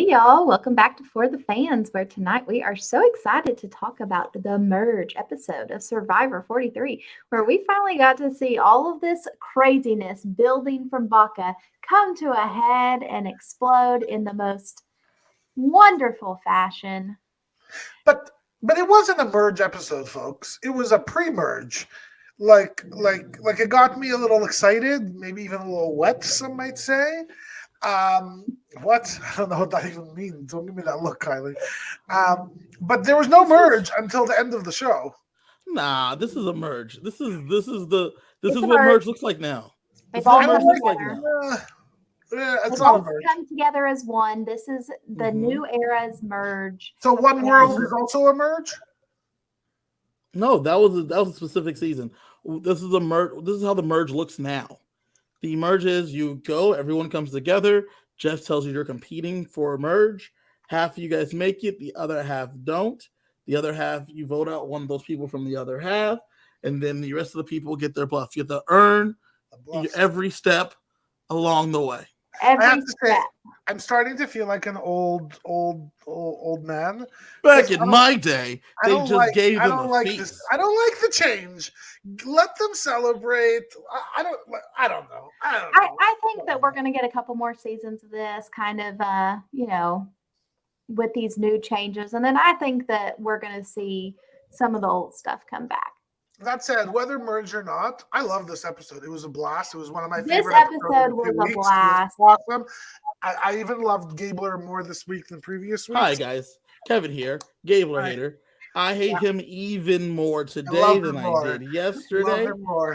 y'all. Welcome back to For the Fans, where tonight we are so excited to talk about the Merge episode of Survivor 43, where we finally got to see all of this craziness building from Baca come to a head and explode in the most wonderful fashion. But it wasn't a merge episode, folks. It was a pre-merge. Like it got me a little excited, maybe even a little wet, some might say. What? I don't know what that even means. Don't give me that look, Kylie. But there was no merge until the end of the show. Nah, this is a merge. This is what merge. merge looks like now. They've This is all what merge come looks like together. now. It's They've not a all merge. come together as one. This is the Mhm. new era's merge. So One World is also a merge? No, that was a specific season. This is a merge. This is how the merge looks now. The merge is you go, everyone comes together. Jeff tells you you're competing for a merge. Half of you guys make it, the other half don't. The other half, you vote out one of those people from the other half, and then the rest of the people get their bluff. You have to earn every step along the way. Every I have to say, step. I'm starting to feel like an old man. Back in my day, they just gave them a feast. This. I don't like the change. Let them celebrate. I don't know. I think that we're going to get a couple more seasons of this kind of, with these new changes. And then I think that we're going to see some of the old stuff come back. That said, whether merged or not, I love this episode. It was a blast. It was one of my This favorite episode was a blast. It was awesome. I even loved Gabler more this week than previous weeks. Hi, guys. Kevin here. Gabler hater. I hate him even more today than I did yesterday. Love him more.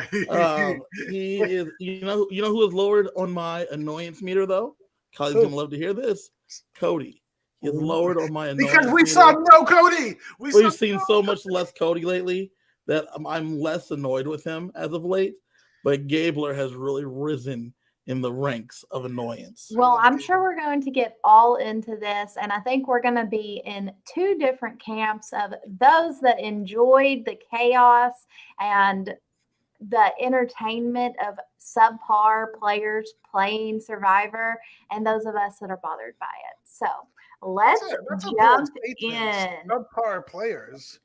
He is, you know who is lowered on my annoyance meter though? Kylie's gonna love to hear this. Cody. He is lowered on my annoyance because we meter. saw no Cody. We've seen so much less Cody lately that I'm less annoyed with him as of late. But Gabler has really risen in the ranks of annoyance. Well, I'm sure we're going to get all into this, and I think we're going to be in two different camps of those that enjoyed the chaos and the entertainment of subpar players playing Survivor, and those of us that are bothered by it. So let's jump in. Subpar players.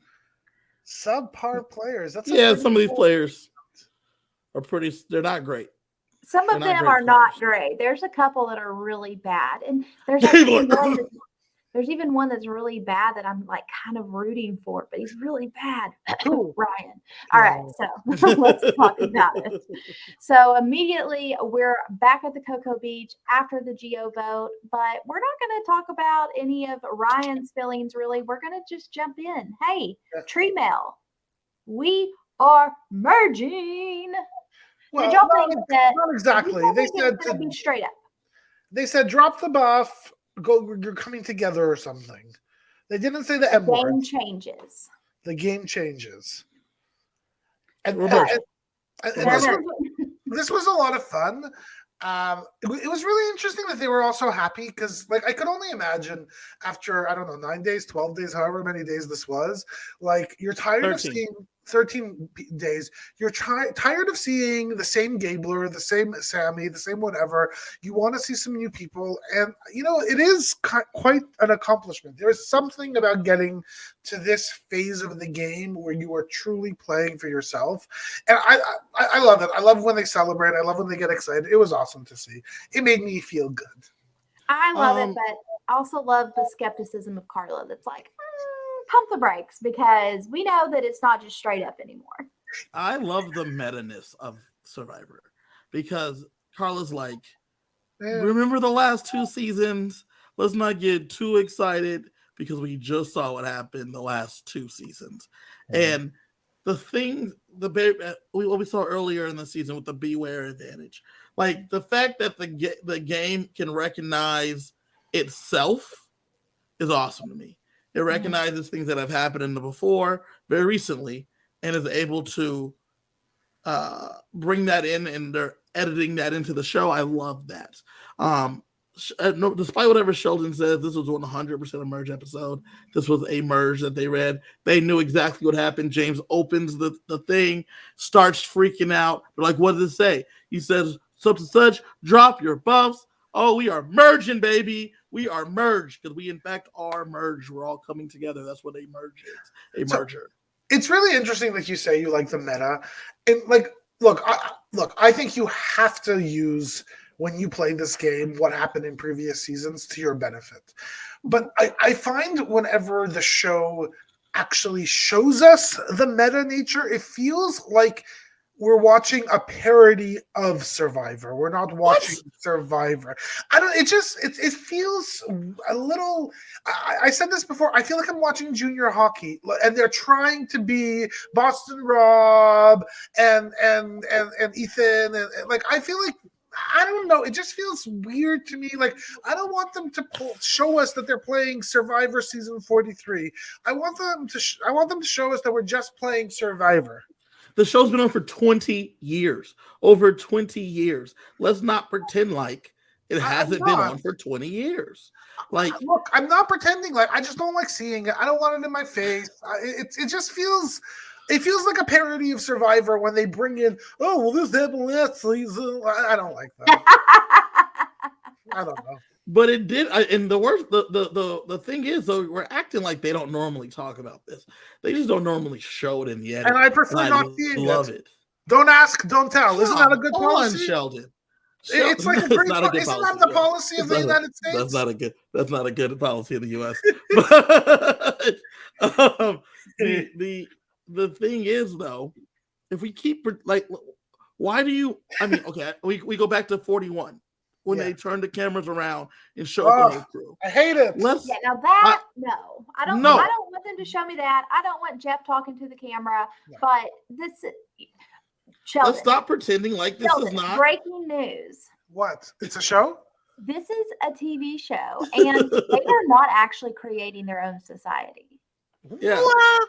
Subpar players. That's some of these players are they're not great. Some of them are not great. There's a couple that are really bad. And there's even one that's really bad that I'm like kind of rooting for, but he's really bad. Ryan. All right, so let's talk about it. So immediately we're back at the Cocoa Beach after the GO vote, but we're not going to talk about any of Ryan's feelings really. We're going to just jump in. Hey, Tree Mail, we are merging. Well, did y'all think that? Not exactly. They said to be straight up. They said drop the buff, go. You're coming together or something. They didn't say the M word. Game changes. The game changes. And this was a lot of fun. It was really interesting that they were also happy because, like, I could only imagine after, I don't know, 9 days, 12 days, however many days this was, like, you're tired 13. of seeing 13 days. You're tired of seeing the same Gabler, the same Sammy, the same whatever. You want to see some new people. And, it is quite an accomplishment. There's something about getting to this phase of the game where you are truly playing for yourself. And I love it. I love when they celebrate. I love when they get excited. It was awesome to see. It made me feel good. I love it, but I also love the skepticism of Carla that's like, pump the brakes, because we know that it's not just straight up anymore. I love the meta-ness of Survivor because Carla's like, remember the last 2 seasons? Let's not get too excited because we just saw what happened the last 2 seasons. And the thing, what we saw earlier in the season with the beware advantage, like the fact that the game can recognize itself is awesome to me. It recognizes things that have happened before very recently and is able to bring that in, and they're editing that into the show. I love that. Despite whatever Sheldon says, this was 100% a merge episode. This was a merge that they read. They knew exactly what happened. James opens the thing, starts freaking out. They're like, what does it say? He says, such and such, drop your buffs. Oh, we are merging, baby. We are merged because we in fact are merged. We're all coming together. That's what a merge is. A merger. It's really interesting that you say you like the meta, and like, look, I think you have to use when you play this game what happened in previous seasons to your benefit. But I find whenever the show actually shows us the meta nature, it feels like we're watching a parody of Survivor. We're not watching Survivor. I don't. It feels a little. I said this before. I feel like I'm watching junior hockey, and they're trying to be Boston Rob and Ethan, and like I feel like. I don't know. It just feels weird to me. Like, I don't want them to show us that they're playing Survivor season 43. I want them to show us that we're just playing Survivor. The show's been on for 20 years. Over 20 years. Let's not pretend like it hasn't been on for 20 years. Like, look, I'm not pretending. Like, I just don't like seeing it. I don't want it in my face. It just feels. It feels like a parody of Survivor when they bring in, oh, well, this happened last season. I don't like that. I don't know. But it did, and the worst, the thing is, though, we're acting like they don't normally talk about this. They just don't normally show it in the edit. And I prefer not seeing it. Love it. Don't ask, don't tell. Isn't that a good policy? On, Sheldon. It's like isn't that the policy of the United States? That's not a good policy in the U.S. But the thing is, though, if we keep like, why do you? I mean, okay, we go back to 41 when they turn the cameras around and show the whole crew. I hate it. No, I don't. No. I don't want them to show me that. I don't want Jeff talking to the camera. No. But this, Sheldon, let's stop pretending like this is not breaking news. What? It's a show. This is a TV show, and they are not actually creating their own society. Yeah. What?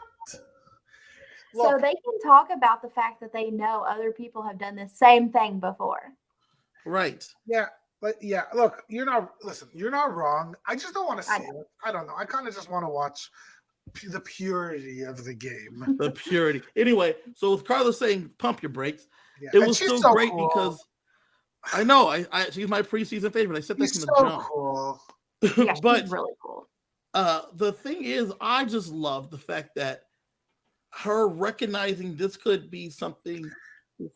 So they can talk about the fact that they know other people have done the same thing before. Right. Yeah. But yeah, look, you're not wrong. I just don't want to see it. I don't know. I kind of just want to watch the purity of the game. The purity. Anyway, so with Carla saying pump your brakes, it was still so great cool. Because I know she's my preseason favorite. I said that from the jump. Cool. Yeah, but she's really cool. The thing is, I just love the fact that her recognizing this could be something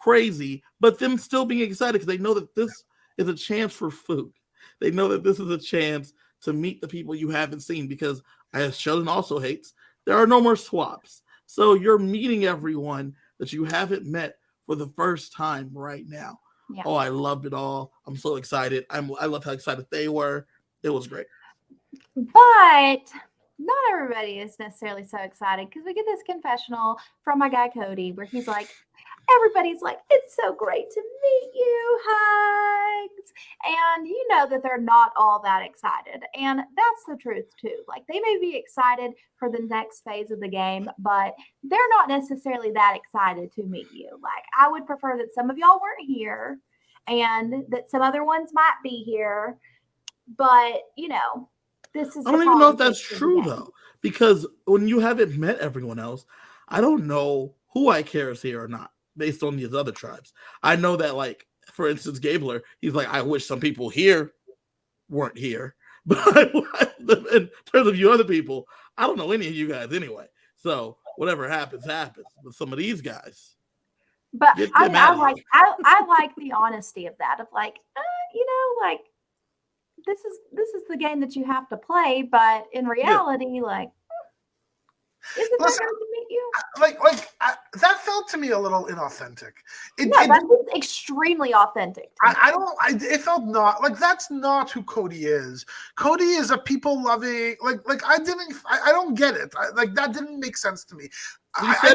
crazy, but them still being excited because they know that this is a chance for food. They know that this is a chance to meet the people you haven't seen because, as Sheldon also hates, there are no more swaps. So you're meeting everyone that you haven't met for the first time right now. Yeah. Oh, I loved it all. I'm so excited. I love how excited they were. It was great. But not everybody is necessarily so excited because we get this confessional from my guy Cody where he's like, everybody's like, it's so great to meet you, hugs. And you know that they're not all that excited. And that's the truth too. Like they may be excited for the next phase of the game, but they're not necessarily that excited to meet you. Like I would prefer that some of y'all weren't here and that some other ones might be here. But, you know, this is. I don't even know if that's true though, because when you haven't met everyone else, I don't know who I care is here or not based on these other tribes. I know that, like, for instance, Gabler, he's like, I wish some people here weren't here. But in terms of you other people, I don't know any of you guys anyway. So whatever happens, happens. But some of these guys. But I like the honesty of that, of like, you know, like, this is the game that you have to play, but in reality, like, isn't that going to meet you? That felt to me a little inauthentic. That was extremely authentic. It felt not like that's not who Cody is. Cody is a people loving, I don't get it. That didn't make sense to me. I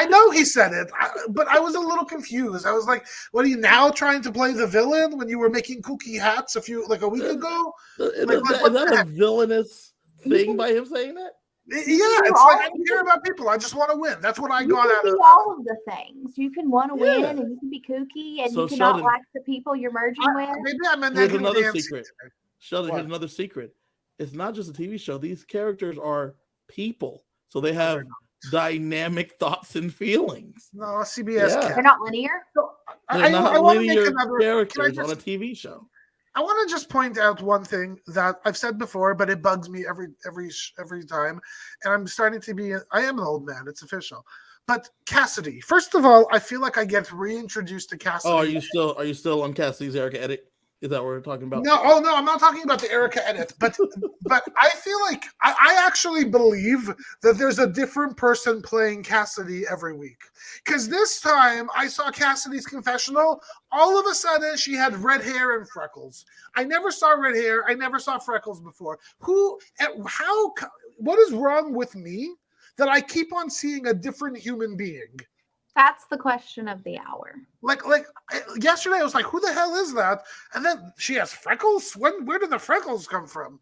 know he said it, but I was a little confused. I was like, "What are you now trying to play the villain when you were making kooky hats a week ago?" Is that a villainous thing by him saying that? Yeah, it's like I don't care about people. I just want to win. That's what I got out of it. All of the things you can want to win, and you can be kooky, and you cannot Sheldon, like the people you're merging with. Maybe I'm in here's another secret. Sheldon, here's another secret. It's not just a TV show. These characters are people, so they have dynamic thoughts and feelings. No, CBS. They're not linear. They're not linear characters on a TV show. I want to just point out one thing that I've said before, but it bugs me every time, and I'm starting to be. I am an old man. It's official. But Cassidy, first of all, I feel like I get reintroduced to Cassidy. Oh, are you still on Cassidy's Erica edit? Is that what we're talking about? No, I'm not talking about the Erica edit, but I feel like I actually believe that there's a different person playing Cassidy every week. Because this time I saw Cassidy's confessional, all of a sudden she had red hair and freckles. I never saw red hair, I never saw freckles before. What is wrong with me that I keep on seeing a different human being? That's the question of the hour. Like yesterday, I was like, "Who the hell is that?" And then she has freckles. Where did the freckles come from?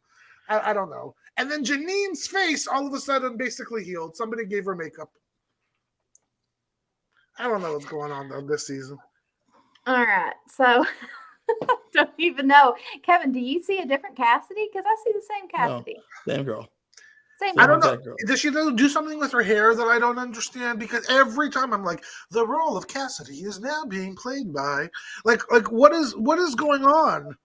I don't know. And then Jeanine's face all of a sudden basically healed. Somebody gave her makeup. I don't know what's going on this season. All right, so I don't even know, Kevin. Do you see a different Cassidy? Because I see the same Cassidy. No, same girl. I don't know. Does she do something with her hair that I don't understand? Because every time I'm like, the role of Cassidy is now being played by, like what is going on?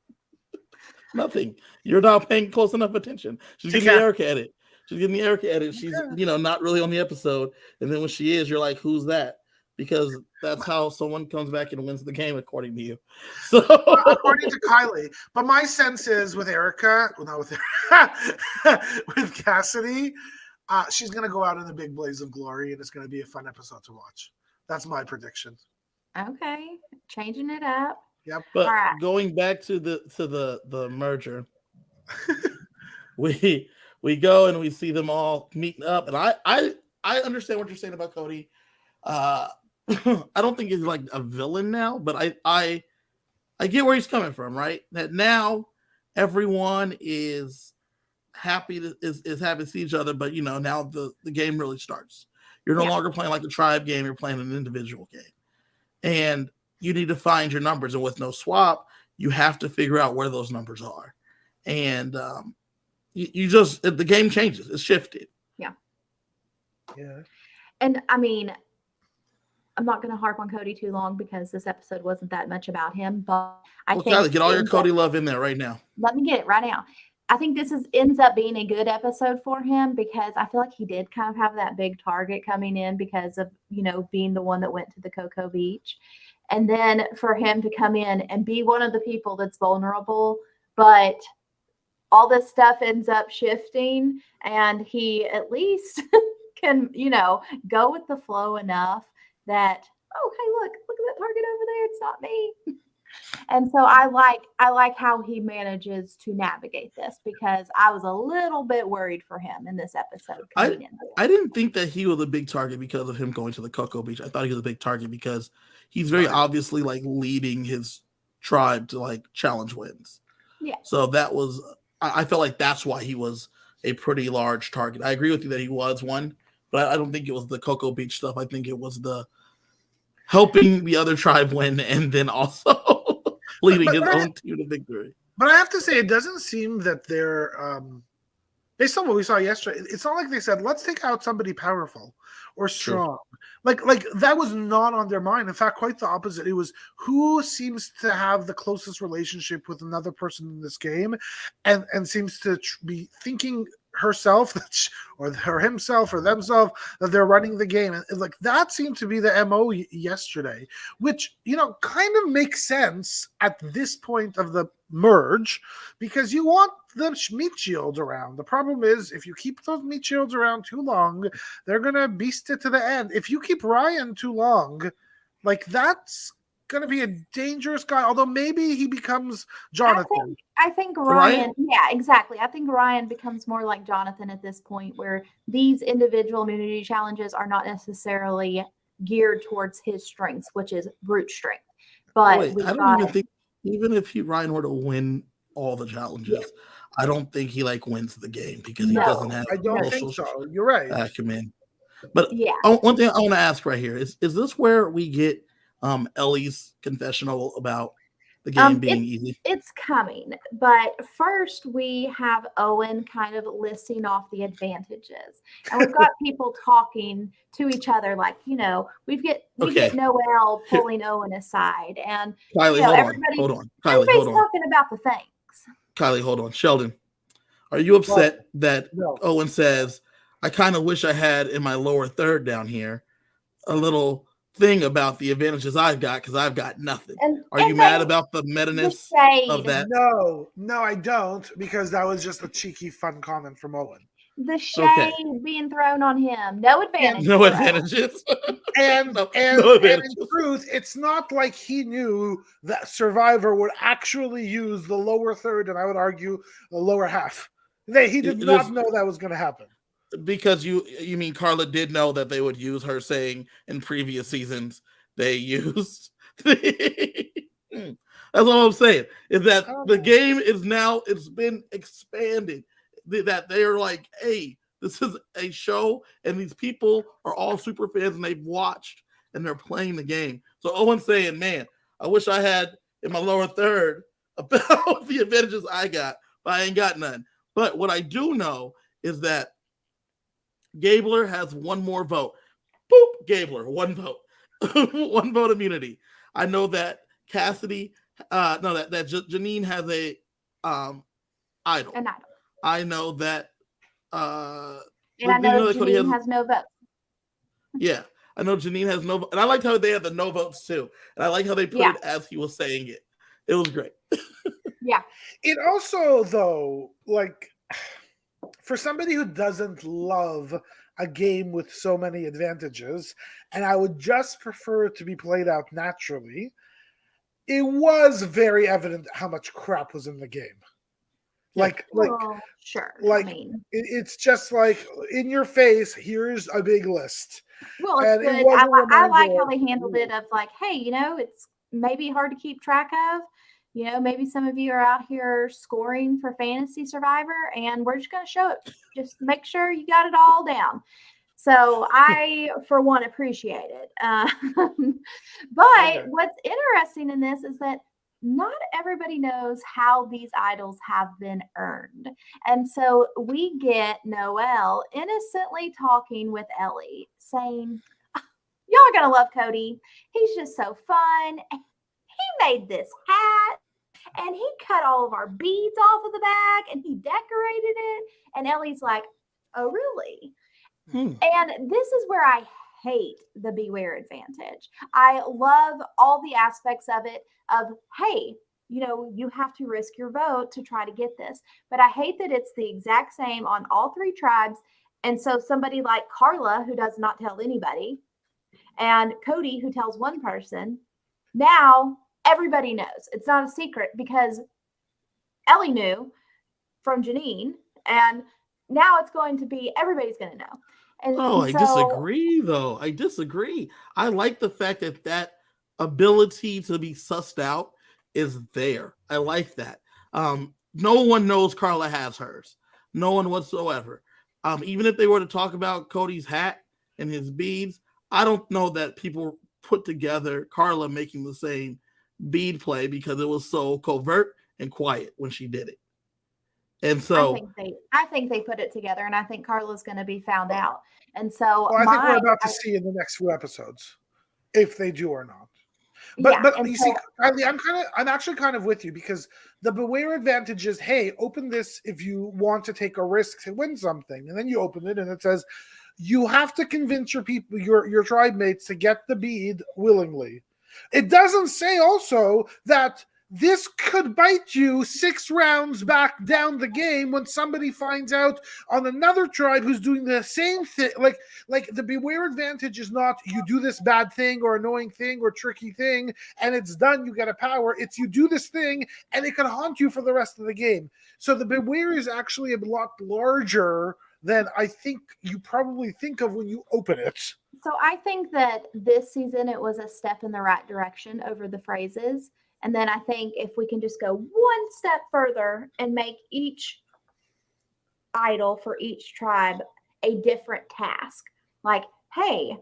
Nothing. You're not paying close enough attention. She's getting the Erica edit. She's not really on the episode, and then when she is, you're like, who's that? Because that's how someone comes back and wins the game, according to you. So according to Kiley. But my sense is with Erica, with Cassidy, she's going to go out in a big blaze of glory, and it's going to be a fun episode to watch. That's my prediction. Okay, changing it up. Yep. But going back to the merger, we go and we see them all meeting up, and I understand what you're saying about Cody. I don't think he's like a villain now, but I get where he's coming from, right? That now everyone is happy to see each other, but now the game really starts. You're no longer playing like a tribe game, you're playing an individual game. And you need to find your numbers, and with no swap, you have to figure out where those numbers are. And the game changes, it's shifted. Yeah. Yeah. And I mean, I'm not going to harp on Cody too long because this episode wasn't that much about him, but I think Kylie, get all your Cody love in there right now. Let me get it right now. I think this ends up being a good episode for him because I feel like he did kind of have that big target coming in because of, being the one that went to the Cocoa Beach. And then for him to come in and be one of the people that's vulnerable, but all this stuff ends up shifting and he at least can, go with the flow enough that, oh, hey, look at that target over there. It's not me. And so I like how he manages to navigate this because I was a little bit worried for him in this episode. I didn't think that he was a big target because of him going to the Cocoa Beach. I thought he was a big target because he's very obviously like leading his tribe to like challenge wins. Yeah. So that was, I felt like that's why he was a pretty large target. I agree with you that he was one, but I don't think it was the Cocoa Beach stuff. I think it was the helping the other tribe win and then also leading his own team to victory. But I have to say, it doesn't seem that they're, based on what we saw yesterday, it's not like they said, let's take out somebody powerful or strong. Like that was not on their mind. In fact, quite the opposite. It was who seems to have the closest relationship with another person in this game and seems to be thinking herself or himself or themselves that they're running the game. And like that seemed to be the MO yesterday, which, kind of makes sense at this point of the merge because you want the meat shield around. The problem is if you keep those meat shields around too long, they're going to beast it to the end. If you keep Ryan too long, like that's going to be a dangerous guy, although maybe he becomes Jonathan. I think Ryan, yeah, exactly. I think Ryan becomes more like Jonathan at this point where these individual immunity challenges are not necessarily geared towards his strengths, which is brute strength. But I don't even think, even if Ryan were to win all the challenges, I don't think he wins the game because he doesn't have I don't think so. You're right. Acumen. But one thing I want to ask right here is this where we get Ellie's confessional about the game being easy? It's coming, but first we have Owen kind of listing off the advantages, and we've got people talking to each other, like, we get Noelle pulling Owen aside, and Kiley, hold on. Kiley, everybody's talking about the things. Kiley, hold on. Sheldon, are you upset that Owen says, I kind of wish I had in my lower third down here a little thing about the advantages I've got because I've got nothing? Are you mad about the meta-ness of that? No, I don't, because that was just a cheeky, fun comment from Owen. The shade being thrown on him. No advantage. No advantages. And in truth, it's not like he knew that Survivor would actually use the lower third, and I would argue the lower half. He did not know that was going to happen. Because you mean Carla did know that they would use her saying in previous seasons they used. That's all I'm saying, is that the game is now, it's been expanded. That they are like, hey, this is a show and these people are all super fans and they've watched and they're playing the game. So Owen's saying, man, I wish I had in my lower third about the advantages I got, but I ain't got none. But what I do know is that Gabler has one more vote. Boop, Gabler, one vote. One vote immunity. I know that Cassidy, that Jeanine has a idol. An idol. I know that and I know Jeanine has no vote. Yeah, I know Jeanine has no vote. And I liked how they had the no votes too. And I like how they put it as he was saying it. It was great. Yeah. It also, though, like, for somebody who doesn't love a game with so many advantages, and I would just prefer it to be played out naturally, it was very evident how much crap was in the game. Sure. Like, it's just like in your face. Here's a big list. Well, it's good. I like how they handled it. Of like, hey, it's maybe hard to keep track of. Maybe some of you are out here scoring for Fantasy Survivor, and we're just going to show it. Just make sure you got it all down. So I, for one, appreciate it. But what's interesting in this is that not everybody knows how these idols have been earned. And so we get Noelle innocently talking with Ellie, saying, y'all are going to love Cody. He's just so fun. He made this hat. And he cut all of our beads off of the bag and he decorated it. And Ellie's like, oh, really? And this is where I hate the beware advantage. I love all the aspects of it of, hey, you have to risk your vote to try to get this. But I hate that it's the exact same on all three tribes. And so somebody like Carla, who does not tell anybody, and Cody, who tells one person, now everybody knows. It's not a secret because Ellie knew from Jeanine, and now it's going to be, everybody's going to know. I disagree, though. I disagree. I like the fact that ability to be sussed out is there. I like that. No one knows Carla has hers. No one whatsoever. Even if they were to talk about Cody's hat and his beads, I don't know that people put together Carla making the same bead play because it was so covert and quiet when she did it. And so I think they put it together, and I think Carla's going to be found out. And so I think we're about to see in the next few episodes if they do or not. But you see, Kylie, I'm actually kind of with you, because the beware advantage is, hey, open this if you want to take a risk to win something, and then you open it and it says you have to convince your people, your tribe mates, to get the bead willingly. It doesn't say also that this could bite you 6 rounds back down the game when somebody finds out on another tribe who's doing the same thing. Like the beware advantage is not you do this bad thing or annoying thing or tricky thing and it's done, you get a power. It's you do this thing and it can haunt you for the rest of the game. So the beware is actually a lot larger than I think you probably think of when you open it. So I think that this season it was a step in the right direction over the phrases. And then I think if we can just go one step further and make each idol for each tribe a different task. Like, hey,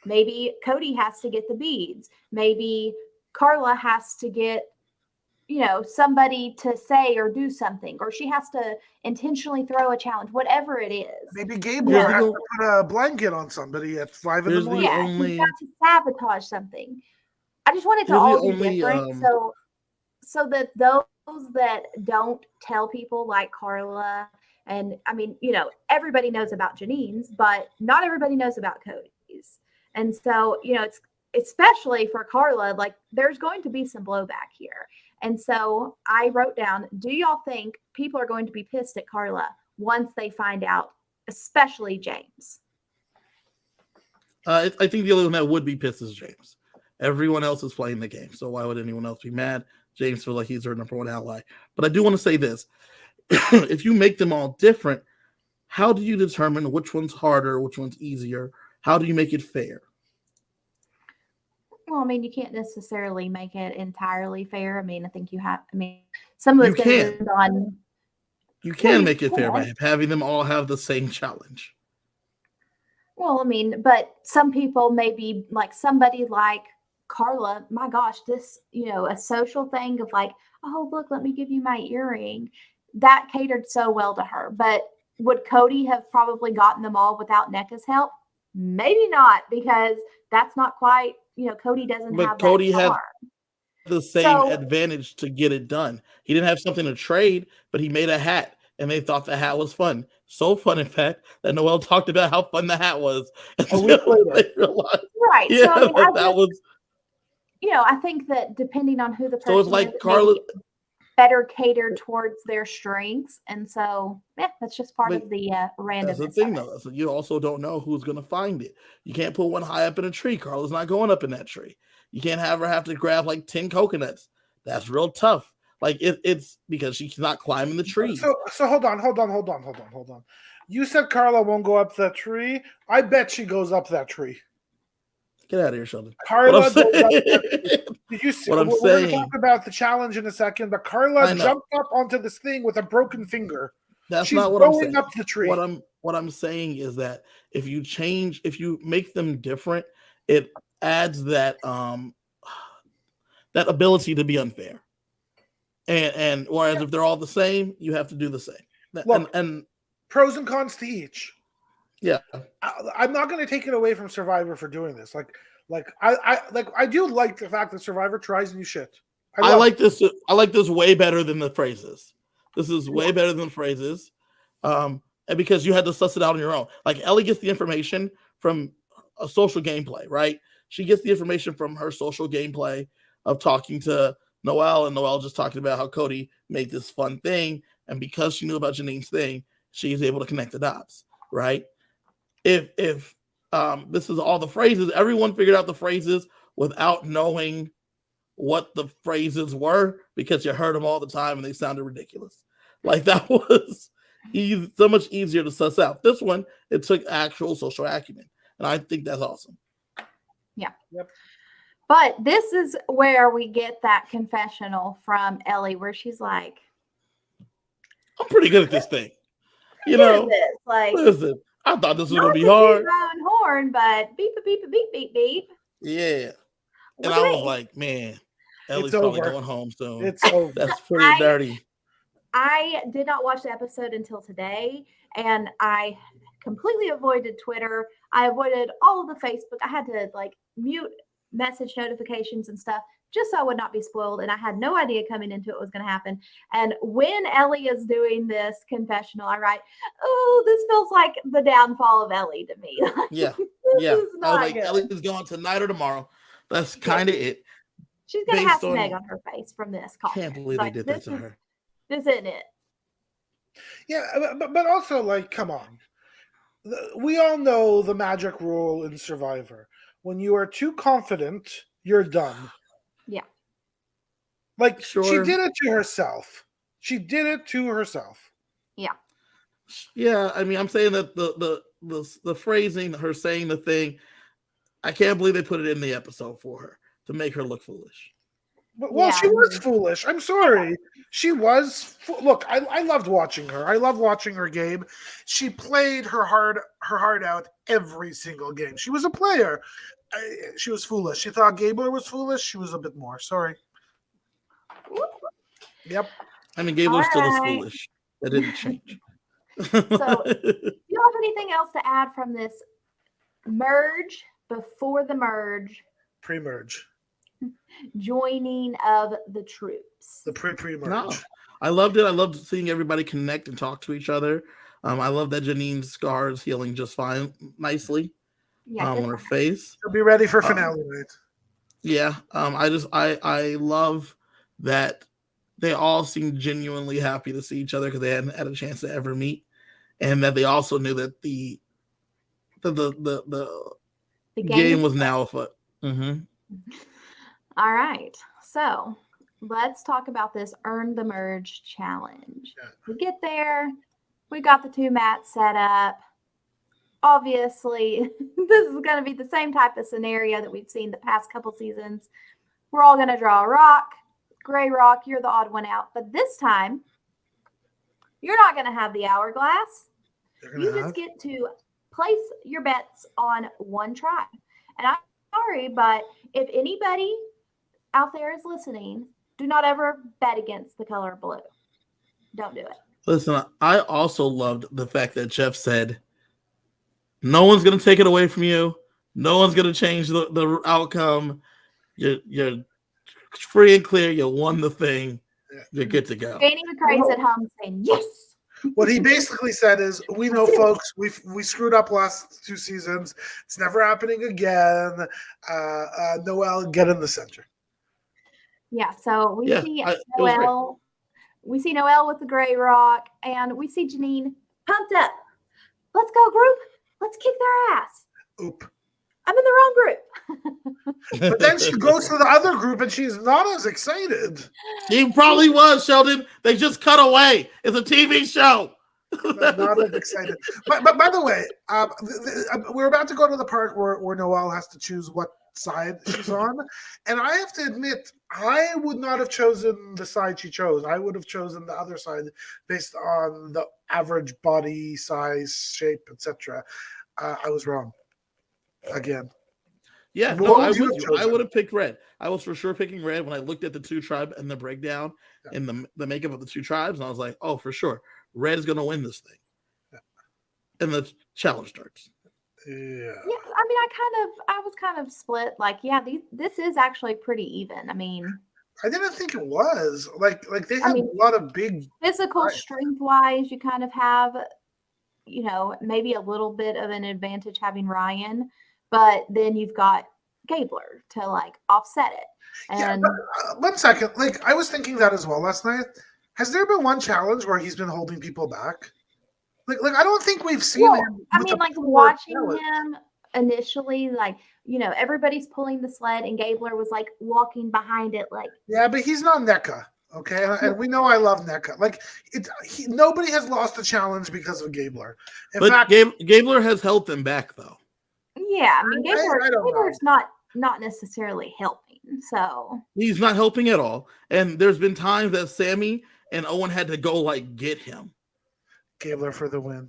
maybe Cody has to get the beads. Maybe Carla has to get somebody to say or do something, or she has to intentionally throw a challenge, whatever it is. Maybe Gabler has to put a blanket on somebody at 5 in the morning. Yeah, he's got to sabotage something. I just want it to all be different, so that those that don't tell people, like Carla, and I mean, everybody knows about Jeanine's, but not everybody knows about Cody's. And so, it's especially for Carla, like there's going to be some blowback here. And so I wrote down, do y'all think people are going to be pissed at Carla once they find out, especially James? I think the only one that would be pissed is James. Everyone else is playing the game, so why would anyone else be mad? James feels like he's her number one ally. But I do want to say this. If you make them all different, how do you determine which one's harder, which one's easier? How do you make it fair? Well, I mean, you can't necessarily make it entirely fair. I mean, I think you have. I mean, some of it's going to depend on. You can make it fair by having them all have the same challenge. Well, I mean, but some people maybe like somebody like Carla. My gosh, this a social thing of like, oh look, let me give you my earring. That catered so well to her. But would Cody have probably gotten them all without NECA's help? Maybe not, because that's not quite. Cody doesn't have. But Cody had the same advantage to get it done. He didn't have something to trade, but he made a hat, and they thought the hat was fun. So fun, in fact, that Noelle talked about how fun the hat was. Right. Yeah, so, I mean, that was. I think that depending on who the person is, it's like Carla better catered towards their strengths, and so that's just part of the randomness. That's the thing, though. So you also don't know who's going to find it. You can't put one high up in a tree. Carla's not going up in that tree. You can't have her have to grab like 10 coconuts. That's real tough. Like it's because she's not climbing the tree. So hold on. You said Carla won't go up that tree. I bet she goes up that tree. Get out of here, Sheldon. Carla, did you see what I'm saying? We're going to talk about the challenge in a second, but Carla jumped up onto this thing with a broken finger. That's not what I'm saying. Up the tree. What I'm saying is that if you make them different, it adds that that ability to be unfair. And whereas if they're all the same, you have to do the same. Look, and pros and cons to each. Yeah, I'm not going to take it away from Survivor for doing this. I do like the fact that Survivor tries new shit. I like this way better than the phrases. This is way better than the phrases, and because you had to suss it out on your own. Like Ellie gets the information from a social gameplay, right? She gets the information from her social gameplay of talking to Noelle, and Noelle just talking about how Cody made this fun thing, and because she knew about Jeanine's thing, she's able to connect the dots, right? If this is all the phrases, everyone figured out the phrases without knowing what the phrases were because you heard them all the time and they sounded ridiculous. Like that was so much easier to suss out. This one, it took actual social acumen, and I think that's awesome. Yeah. Yep. But this is where we get that confessional from Ellie where she's like, I'm pretty good at this thing. Listen, I thought this was going to be hard. Horn, but beep, beep, beep, beep, beep. Yeah. And I was like, man, Ellie's probably going home soon. It's over. That's pretty dirty. I did not watch the episode until today, and I completely avoided Twitter. I avoided all of the Facebook. I had to mute message notifications and stuff just so I would not be spoiled. And I had no idea coming into it what was going to happen. And when Ellie is doing this confessional, I write, oh, this feels like the downfall of Ellie to me. Yeah. Yeah. I was like, Ellie's gone tonight or tomorrow. That's kind of it. She's going to have some egg on her face from this call. Can't believe they did that to her. This isn't it. Yeah. But also, come on. We all know the magic rule in Survivor. When you are too confident, you're done. Yeah. She did it to herself. Yeah. Yeah, I mean, I'm saying that the phrasing, her saying the thing, I can't believe they put it in the episode for her to make her look foolish. Well, she was foolish. I'm sorry. She was. Look, I loved watching her. I love watching her game. She played her heart out every single game. She was a player. She was foolish. She thought Gabler was foolish. She was a bit more. Sorry. Yep. I mean, Gabler's still as foolish. That didn't change. So, do you have anything else to add from this merge before the merge? Pre-merge. Joining of the troops. The pre-merge. No, I loved it. I loved seeing everybody connect and talk to each other. I love that Jeanine's scar is healing just fine, nicely. On her face. She'll be ready for finale night. Yeah. I love that they all seemed genuinely happy to see each other because they hadn't had a chance to ever meet, and that they also knew that the game was now afoot. Mm-hmm. All right, so let's talk about this Earn the Merge challenge. Yeah. We get there, we got the 2 mats set up. Obviously, this is going to be the same type of scenario that we've seen the past couple seasons. We're all going to draw a rock. Gray rock, you're the odd one out. But this time, you're not going to have the hourglass. You just get to place your bets on one tribe. And I'm sorry, but if anybody out there is listening, do not ever bet against the color blue. Don't do it. Listen, I also loved the fact that Jeff said, no one's going to take it away from you. No one's going to change the outcome. You're free and clear. You won the thing. You're good to go. Danny McCrae's at home saying, yes. What he basically said is, we know, folks, we screwed up last 2 seasons. It's never happening again. Noelle, get in the center. Yeah, so we see Noelle. We see Noelle with the gray rock, and we see Jeanine pumped up. Let's go, group. Let's kick their ass. Oop. I'm in the wrong group. But then she goes to the other group and she's not as excited. She probably was, Sheldon. They just cut away. It's a TV show. Not as excited. But by the way, we're about to go to the part where Noelle has to choose what side she's on. And I have to admit, I would not have chosen the side she chose. I would have chosen the other side based on the average body size, shape, etc. I was wrong. Again. Yeah, no, I would have picked red. I was for sure picking red when I looked at the 2 tribes and the breakdown and the makeup of the 2 tribes, and I was like, oh, for sure, red is going to win this thing. Yeah. And the challenge starts. Yeah. I mean, I was kind of split. Like, yeah, this is actually pretty even. I mean, I didn't think it was like they have a lot of big physical strength wise. You kind of have, maybe a little bit of an advantage having Ryan, but then you've got Gabler to offset it. And yeah, but, 1 second. I was thinking that as well last night. Has there been one challenge where he's been holding people back? I don't think we've seen him. I mean, watching him initially, everybody's pulling the sled and Gabler was walking behind it. Yeah, but he's not NECA. Okay. And we know I love NECA. Nobody has lost a challenge because of Gabler. In fact, Gabler has held them back though. Yeah. I mean, Gabler's not necessarily helping. So he's not helping at all. And there's been times that Sammy and Owen had to go get him. Gabler for the win.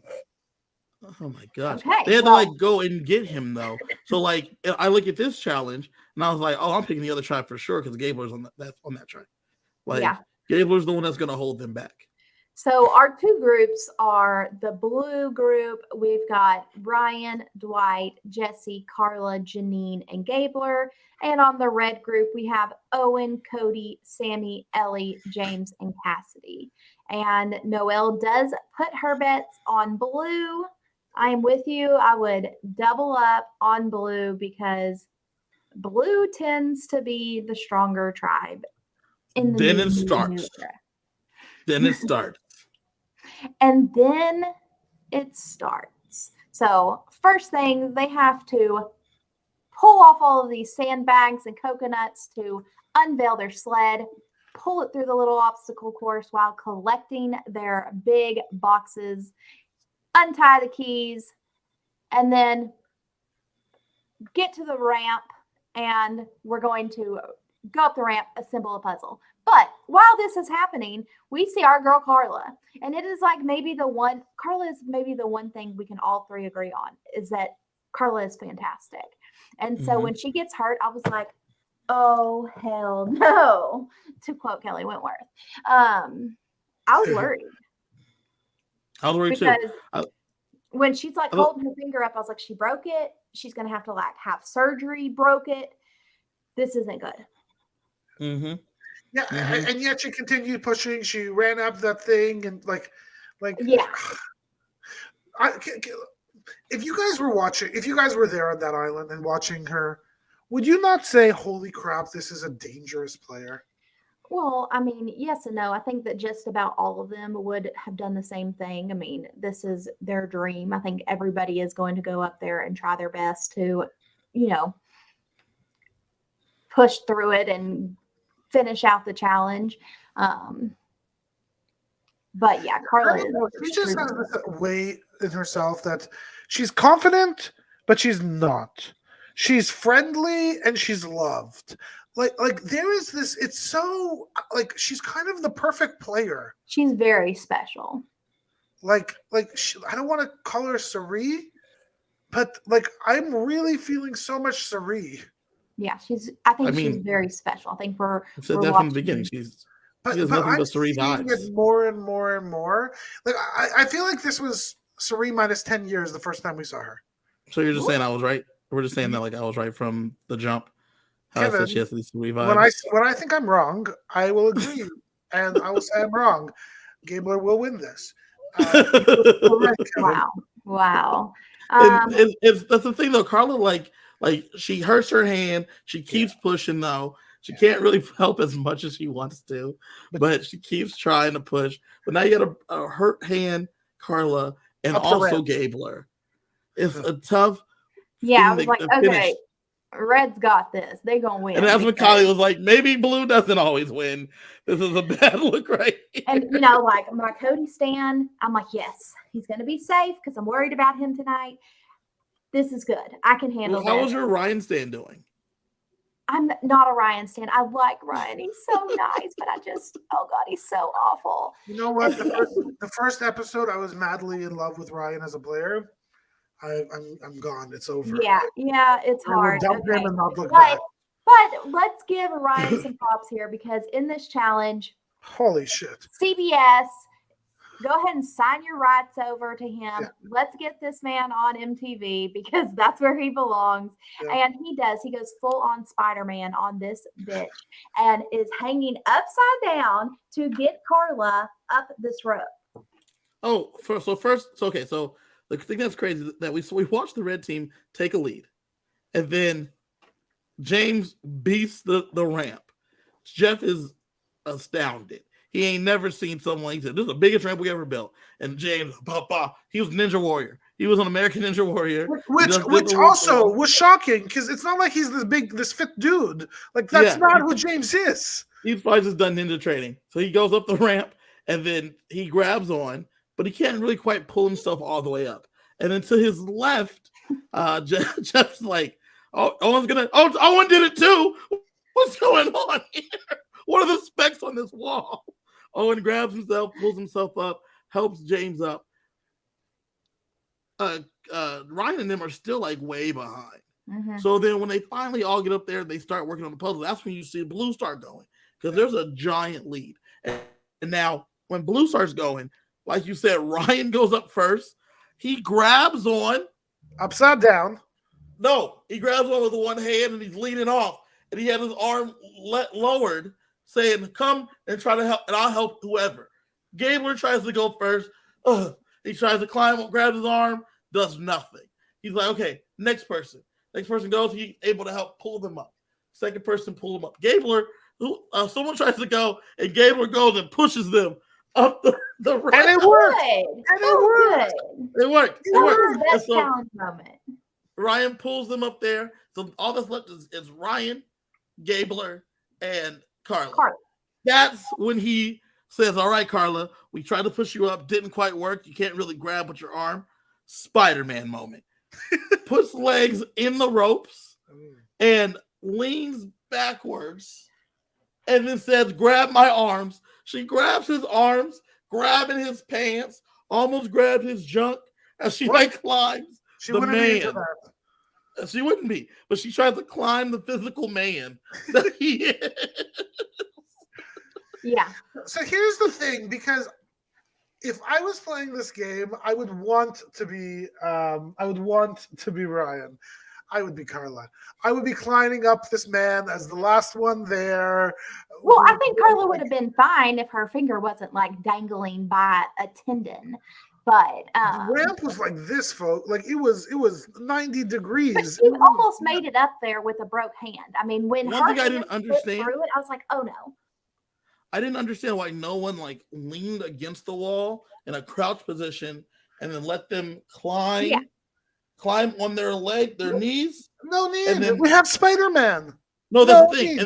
Oh my gosh. Okay, they had to go and get him though. So I look at this challenge and I was like, oh, I'm picking the other tribe for sure because Gabler's on that tribe. Gabler's the one that's gonna hold them back. So our 2 groups are the blue group. We've got Ryan, Dwight, Jesse, Carla, Jeanine, and Gabler. And on the red group, we have Owen, Cody, Sammy, Ellie, James, and Cassidy. And Noelle does put her bets on blue. I am with you. I would double up on blue because blue tends to be the stronger tribe. Then it starts. And then it starts. So first thing, they have to pull off all of these sandbags and coconuts to unveil their sled, pull it through the little obstacle course while collecting their big boxes, untie the keys, and then get to the ramp, and we're going to go up the ramp, assemble a puzzle. But while this is happening, we see our girl Carla, and it is Carla is maybe the one thing we can all 3 agree on is that Carla is fantastic. And so when she gets hurt, I was like, Oh, hell no. To quote Kelly Wentworth. I was worried. I was worried because too. When she's like holding her finger up, I was like, she broke it. She's going to have to like have surgery, broke it. This isn't good. Mm-hmm. Yeah, and yet she continued pushing. She ran up that thing and like, yeah. If you guys were there on that island and watching her, would you not say, "Holy crap, this is a dangerous player"? Well, I mean, yes and no. I think that just about all of them would have done the same thing. I mean, this is their dream. I think everybody is going to go up there and try their best to, push through it and finish out the challenge. But yeah, Carla she just has this way in herself that she's confident, but she's not. She's friendly and she's loved. Like there is this. It's so like she's kind of the perfect player. She's very special. I don't want to call her Sari, but like I'm really feeling so much Sari. Yeah, she's very special. I think we're definitely from the beginning. She's nothing but Sari vibes. More and more and more. Like I feel like this was Sari minus 10 years the first time we saw her. So you're just saying I was right? We're just saying that like I was right from the jump. Kevin, I said she has these Sari vibes. When I think I'm wrong, I will agree, and I will say I'm wrong. Gabler will win this. Wow. That's the thing though. Carla like she hurts her hand. She keeps pushing though. She can't really help as much as she wants to, but she keeps trying to push. But now you got a hurt hand, Carla, and also Gabler. It's a tough. Yeah, I was like, okay, Red's got this. They're gonna win. And that's when Kiley was like, maybe Blue doesn't always win. This is a bad look right here. And like my Cody stan, I'm like, yes, he's gonna be safe because I'm worried about him tonight. This is good. I can handle How was your Ryan stan doing? I'm not a Ryan stan. I like Ryan. He's so nice, but oh God, he's so awful. You know what? The first episode, I was madly in love with Ryan as a player. I'm gone. It's over. Yeah, it's hard. Okay. But let's give Ryan some props here because in this challenge, holy shit, CBS, go ahead and sign your rights over to him. Yeah. Let's get this man on MTV because that's where he belongs. Yeah. And he does. He goes full on Spider-Man on this bitch and is hanging upside down to get Carla up this rope. Oh, so the thing that's crazy is that we watched the red team take a lead, and then James beats the ramp. Jeff is astounded. He ain't never seen someone. He said, "This is the biggest ramp we ever built." And James, he was Ninja Warrior. He was an American Ninja Warrior, which also was shocking because it's not like he's this fit dude. Like that's not who James is. He's probably just done ninja training. So he goes up the ramp and then he grabs on. But he can't really quite pull himself all the way up. And then to his left, Jeff's like, Owen did it too. What's going on here? What are the specs on this wall? Owen grabs himself, pulls himself up, helps James up. Ryan and them are still like way behind. Mm-hmm. So then when they finally all get up there, they start working on the puzzle. That's when you see Blue start going because there's a giant lead. And now when Blue starts going, like you said, Ryan goes up first. He grabs on. Upside down. No, he grabs on with one hand and he's leaning off. And he had his arm lowered, saying, come and try to help, and I'll help whoever. Gabler tries to go first. He tries to climb up, grabs his arm, does nothing. He's like, okay, next person. Next person goes, he's able to help pull them up. Second person, pull them up. Gabler, someone tries to go, and Gabler goes and pushes them up the ramp. And it worked. It worked. Best challenge moment. Ryan pulls them up there. So all that's left is Ryan, Gabler, and Carla. That's when he says, all right, Carla, we tried to push you up. Didn't quite work. You can't really grab with your arm. Spider-Man moment. Puts legs in the ropes and leans backwards and then says, grab my arms. She grabs his arms, grabbing his pants, almost grabbed his junk as she climbs the man. She wouldn't be, but she tries to climb the physical man that he is. Yeah. So here's the thing, because if I was playing this game, I would want to be Ryan. I would be Carla. I would be climbing up this man as the last one there. Well, I think Carla would have been fine if her finger wasn't like dangling by a tendon. But the ramp was like this, folks. Like it was 90 degrees. But she almost made it up there with a broke hand. I mean, when one thing I didn't understand through it, I was like, oh no. I didn't understand why no one like leaned against the wall in a crouch position and then let them climb on their knees. No need. And then, we have Spider-Man. No, that's the thing.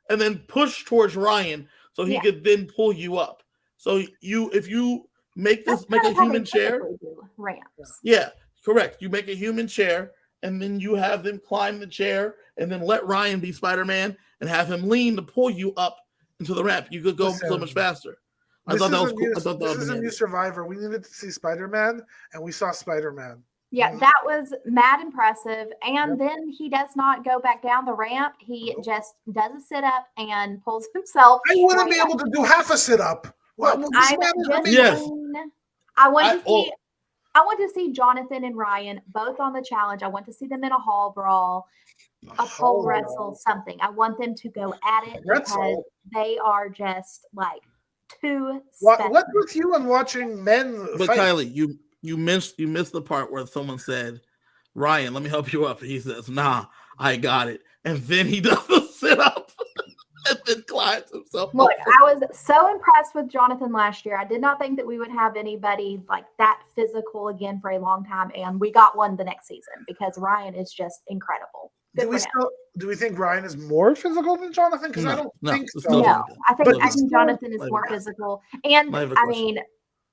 And then push towards Ryan so he could then pull you up. So if you make a human chair. Ramps. Yeah, correct. You make a human chair and then you have them climb the chair and then let Ryan be Spider-Man and have him lean to pull you up into the ramp. You could go so much faster. I thought that was cool. This is a new Survivor. We needed to see Spider-Man, and we saw Spider-Man. Yeah, that was mad impressive. And then he does not go back down the ramp. He just does a sit-up and pulls himself. I wouldn't be able to do half a sit-up. I want to see Jonathan and Ryan both on the challenge. I want to see them in a hall brawl, a pole wrestle, something. I want them to go at it because they are just like too special. What's with you and watching men But fight? Kiley, you missed the part where someone said, Ryan, let me help you up. And he says, nah, I got it. And then he does the sit-up and then climbs himself. Look, I was so impressed with Jonathan last year. I did not think that we would have anybody like that physical again for a long time. And we got one the next season because Ryan is just incredible. Do we think Ryan is more physical than Jonathan? Because I don't think so. No, I think Jonathan is more physical. And I mean,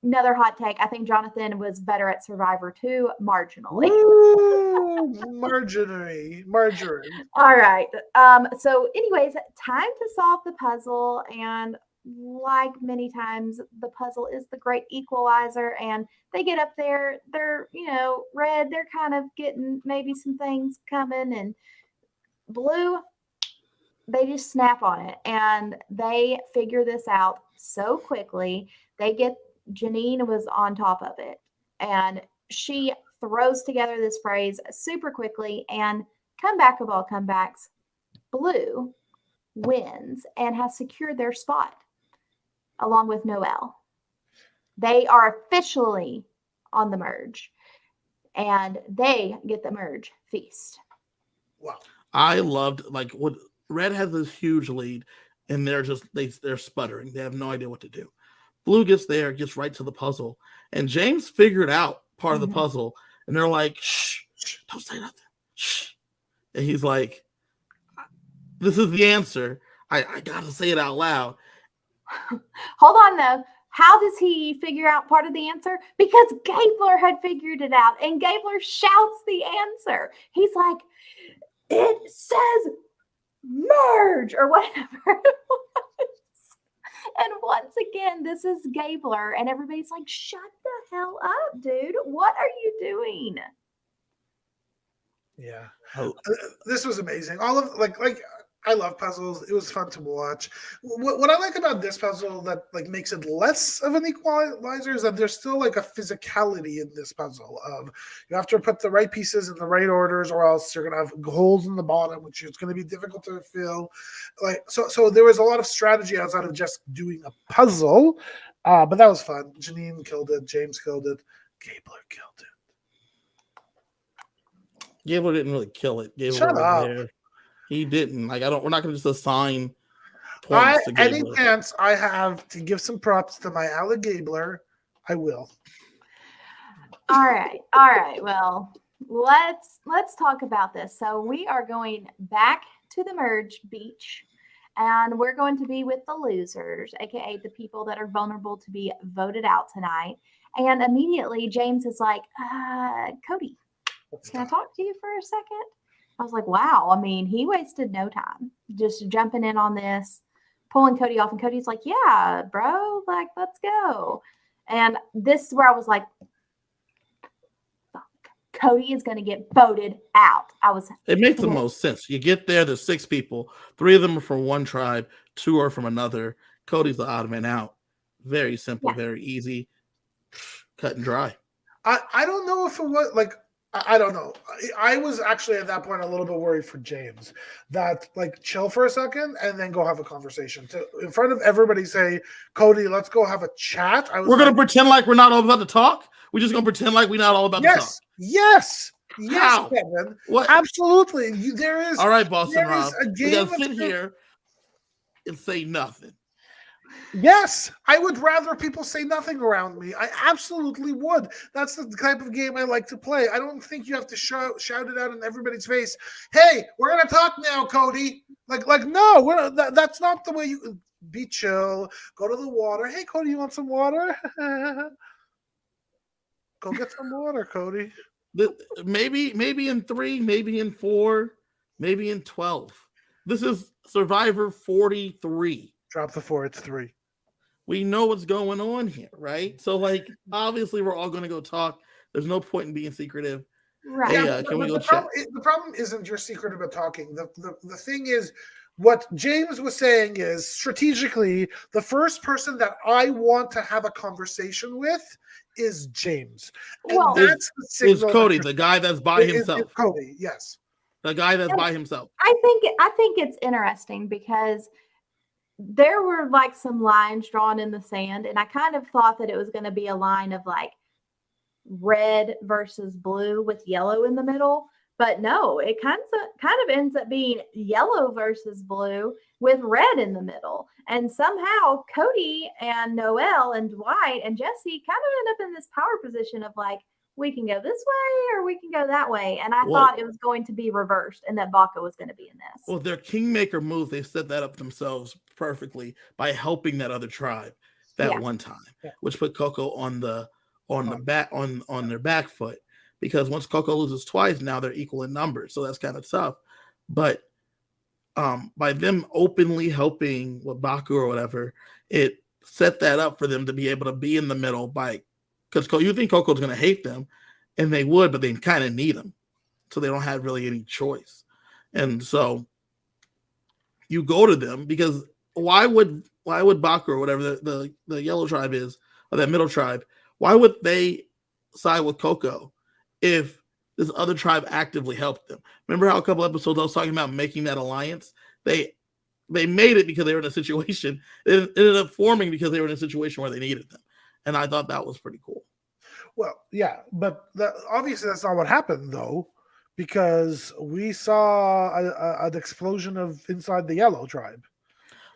another hot take, I think Jonathan was better at Survivor too, marginally. Ooh, Marjorie. All right. So anyways, time to solve the puzzle. And like many times, the puzzle is the great equalizer. And they get up there, they're, red, they're kind of getting maybe some things coming, and blue, they just snap on it. And they figure this out so quickly. Jeanine was on top of it. And she throws together this phrase super quickly, and comeback of all comebacks, blue wins and has secured their spot along with Noelle. They are officially on the merge, and they get the merge feast. Wow. I loved what Red has this huge lead, and they're sputtering. They have no idea what to do. Blue gets right to the puzzle, and James figured out part of the puzzle, and they're like, shh, don't say nothing. Shh. And he's like, this is the answer. I gotta say it out loud. Hold on though. How does he figure out part of the answer? Because Gabler had figured it out, and Gabler shouts the answer. He's like, it says merge or whatever it was. And once again, this is Gabler, and everybody's like, shut the hell up, dude. What are you doing? Yeah. This was amazing. All of I love puzzles. It was fun to watch. What I like about this puzzle that makes it less of an equalizer is that there's still a physicality in this puzzle of you have to put the right pieces in the right orders, or else you're gonna have holes in the bottom, which is gonna be difficult to fill. So there was a lot of strategy outside of just doing a puzzle, but that was fun. Jeanine killed it. James killed it. Gabler killed it. Gabler didn't really kill it. Gabler Shut up. There. He didn't. We're not going to just assign points to Gabler. Any chance I have to give some props to my Alec Gabler, I will. All right. Well, let's talk about this. So we are going back to the merge beach, and we're going to be with the losers, aka the people that are vulnerable to be voted out tonight. And immediately James is like, Cody, can I talk to you for a second? I was like, wow. I mean, he wasted no time just jumping in on this, pulling Cody off. And Cody's like, yeah, bro, let's go. And this is where I was like, fuck. Cody is going to get voted out. It makes the most sense. You get there, there's 6 people. 3 of them are from one tribe, 2 are from another. Cody's the odd man out. Very simple, very easy, cut and dry. I don't know if it was like, I don't know. I was actually at that point a little bit worried for James that like chill for a second and then go have a conversation. To in front of everybody say, Cody, let's go have a chat. We're gonna pretend like we're not all about to talk. We're just gonna pretend like we're not all about to talk. Yes, How? Kevin. What? Absolutely. There is. All right, Boston there Rob. is a We game gotta sit here and say nothing. Yes, I would rather people say nothing around me. I absolutely would. That's the type of game I like to play. I don't think you have to shout it out in everybody's face. Hey, we're gonna talk now, Cody. Like no, that's not the way you be chill. Go to the water. Hey, Cody, you want some water? Go get some water, Cody. Maybe in 3, maybe in 4, maybe in 12. This is Survivor 43. Drop the 4. It's 3. We know what's going on here, right? So, like, obviously, we're all going to go talk. There's no point in being secretive. Right. Hey, can we go chat? The problem isn't you're secretive about talking. The thing is, what James was saying is strategically, the first person that I want to have a conversation with is James. And Well, that's the signal. Is Cody, the guy that's by himself. It's Cody, yes. The guy that's by himself. I think it's interesting because there were like some lines drawn in the sand, and I kind of thought that it was going to be a line of like red versus blue with yellow in the middle, but no, it kind of ends up being yellow versus blue with red in the middle. And somehow Cody and Noelle and Dwight and Jesse kind of end up in this power position of like, we can go this way or we can go that way. And I thought it was going to be reversed and that Baca was going to be in this. Well, their Kingmaker move, they set that up themselves perfectly by helping that other tribe one time, which put Coco on their back foot. Because once Coco loses twice, now they're equal in numbers. So that's kind of tough. But by them openly helping with Baku or whatever, it set that up for them to be able to be in the middle because you think Coco's going to hate them, and they would, but they kind of need them. So they don't have really any choice. And so you go to them because why would Baku or whatever the yellow tribe is, or that middle tribe, why would they side with Coco if this other tribe actively helped them? Remember how a couple episodes I was talking about making that alliance? They made it because they were in a situation. It ended up forming because they were in a situation where they needed them. And I thought that was pretty cool. Well, yeah, but obviously that's not what happened, though, because we saw an explosion of inside the yellow tribe.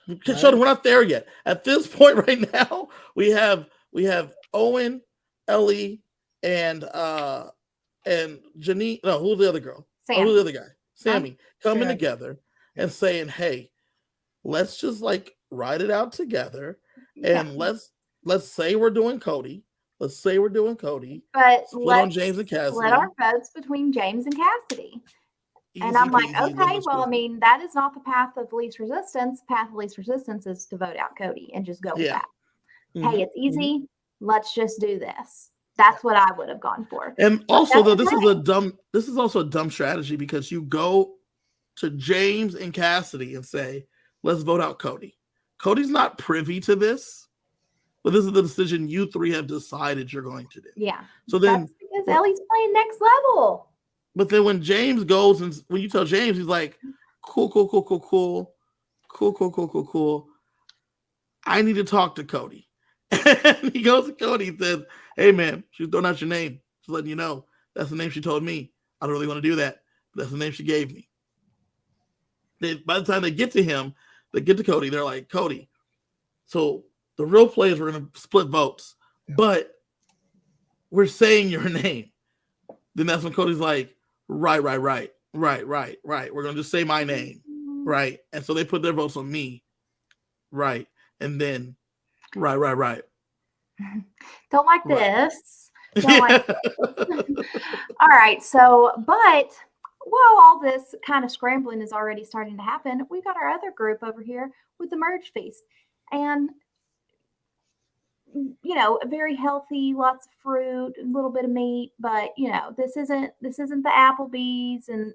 Right? Sheldon, we're not there yet. At this point right now, we have Owen, Ellie, and Jeanine. No, who's the other girl? Sam. Who's the other guy? Sammy coming together and saying, "Hey, let's just like ride it out together, and let's say we're doing Cody. Let's say we're doing Cody. But split on James and Cassidy. Split our votes between James and Cassidy." And I'm like, okay, well, I mean, that is not the path of least resistance. Path of least resistance is to vote out Cody and just go with that. Mm-hmm. Hey, it's easy. Let's just do this. That's what I would have gone for. And also, though, this is also a dumb strategy because you go to James and Cassidy and say, let's vote out Cody. Cody's not privy to this, but this is the decision you 3 have decided you're going to do. Yeah. So then, that's because Ellie's playing next level. But then when James goes and when you tell James, he's like, cool. I need to talk to Cody. And he goes to Cody and says, hey, man, she's throwing out your name. She's letting you know. That's the name she told me. I don't really want to do that. But that's the name she gave me. By the time they get to him, they get to Cody, they're like, Cody, so the real players were going to split votes, but we're saying your name. Then that's when Cody's like, right. We're going to just say my name. Right. And so they put their votes on me. Right. And then, right. Don't like this. Don't like this. All right. So, but while all this kind of scrambling is already starting to happen, we've got our other group over here with the merge feast. And very healthy, lots of fruit, a little bit of meat, but this isn't the Applebee's and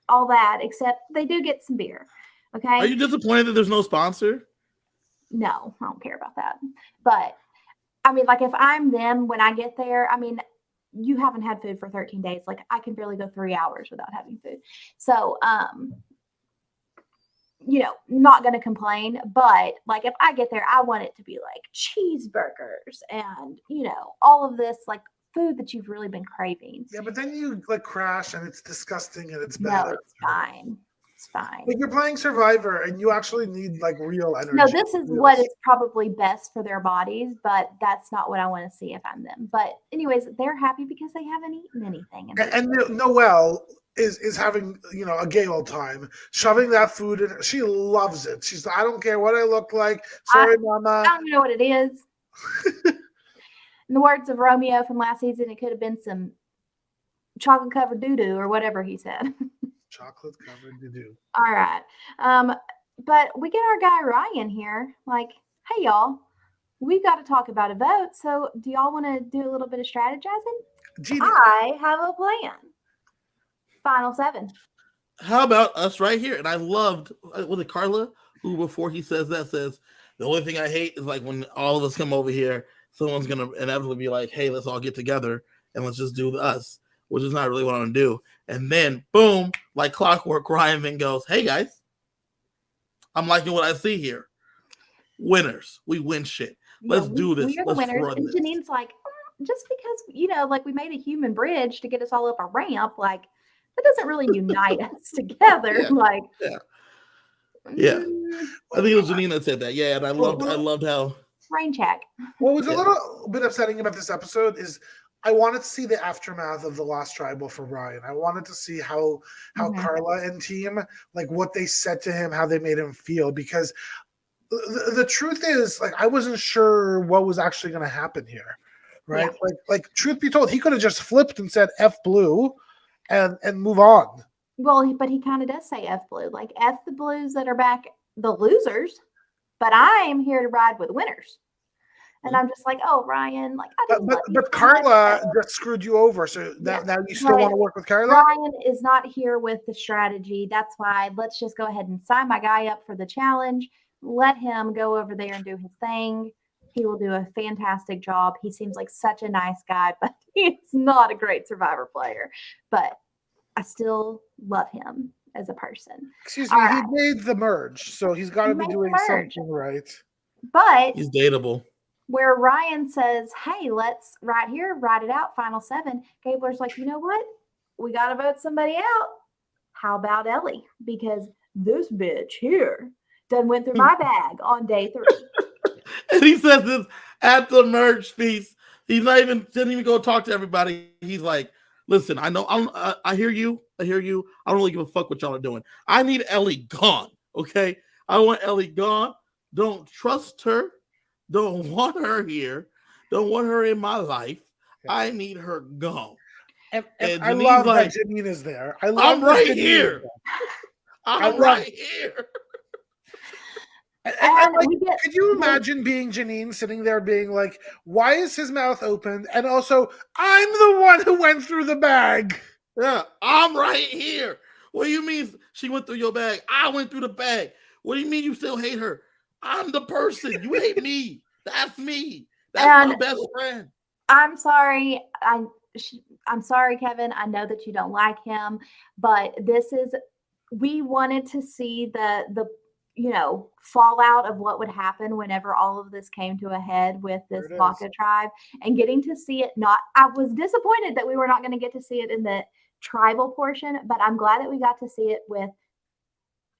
all that, except they do get some beer. Okay. Are you disappointed that there's no sponsor? No, I don't care about that. But I mean, like if I'm them when I get there, I mean, you haven't had food for 13 days. Like I can barely go 3 hours without having food. So, not going to complain, but like if I get there, I want it to be like cheeseburgers and, all of this like food that you've really been craving. Yeah, but then you like crash and it's disgusting and it's bad. No, it's fine. It's fine. But you're playing Survivor and you actually need like real energy. No, this is what is probably best for their bodies, but that's not what I want to see if I'm them. But anyways, they're happy because they haven't eaten anything. And Noelle is having a gay old time, shoving that food in. She loves it. She's like, I don't care what I look like. Sorry, Mama. I don't know what it is. In the words of Romeo from last season, it could have been some chocolate covered doo-doo or whatever he said. Chocolate covered doo-doo. All right. But we get our guy Ryan here. Like, hey y'all, we've got to talk about a vote. So do y'all want to do a little bit of strategizing? Jeanine. I have a plan. Final 7. How about us right here? And I loved, was it Carla, who before he says that says, the only thing I hate is like when all of us come over here, someone's going to inevitably be like, hey, let's all get together and let's just do us, which is not really what I want to do. And then, boom, like clockwork, Ryan then goes, hey, guys, I'm liking what I see here. Winners. We win shit. Let's do this. We're the winners. And Jeanine's like, just because, like we made a human bridge to get us all up a ramp, like, that doesn't really unite us together. Yeah. Like, yeah. I think it was Jeanine that said that. Yeah, and I loved how rain check. What was a little bit upsetting about this episode is I wanted to see the aftermath of the last tribal for Ryan. I wanted to see how Carla and team, like what they said to him, how they made him feel, because the truth is, like, I wasn't sure what was actually going to happen here, right? Yeah. Like truth be told, he could have just flipped and said F blue and move on. Well, but he kind of does say F blue, like F the blues that are back, the losers, but I am here to ride with winners. And I'm just like, oh, Ryan, like, I didn't but Carla just screwed you over. So now you still want to work with Carla? Ryan is not here with the strategy. That's why let's just go ahead and sign my guy up for the challenge. Let him go over there and do his thing. He will do a fantastic job. He seems like such a nice guy, but he's not a great Survivor player. But I still love him as a person. Excuse me, he made the merge, so he's got to be doing something right. But he's dateable. Where Ryan says, hey, let's right here, write it out, final 7. Gabler's like, you know what? We got to vote somebody out. How about Ellie? Because this bitch here done went through my bag on day 3. And he says this at the merge feast. He's didn't even go talk to everybody. He's like, listen, I know, I hear you. I don't really give a fuck what y'all are doing. I need Ellie gone, okay? I want Ellie gone. Don't trust her. Don't want her here. Don't want her in my life. Yeah. I need her gone. And I love that Jeanine is there. I'm right here. I'm right here. And could you imagine being Jeanine sitting there being like, why is his mouth open? And also, I'm the one who went through the bag. Yeah, I'm right here. What do you mean she went through your bag? I went through the bag. What do you mean you still hate her? I'm the person. You hate me. That's me. That's my best friend. I'm sorry. I'm sorry, Kevin. I know that you don't like him, but we wanted to see the fallout of what would happen whenever all of this came to a head with this Baka tribe, and getting to see it I was disappointed that we were not going to get to see it in the tribal portion, but I'm glad that we got to see it with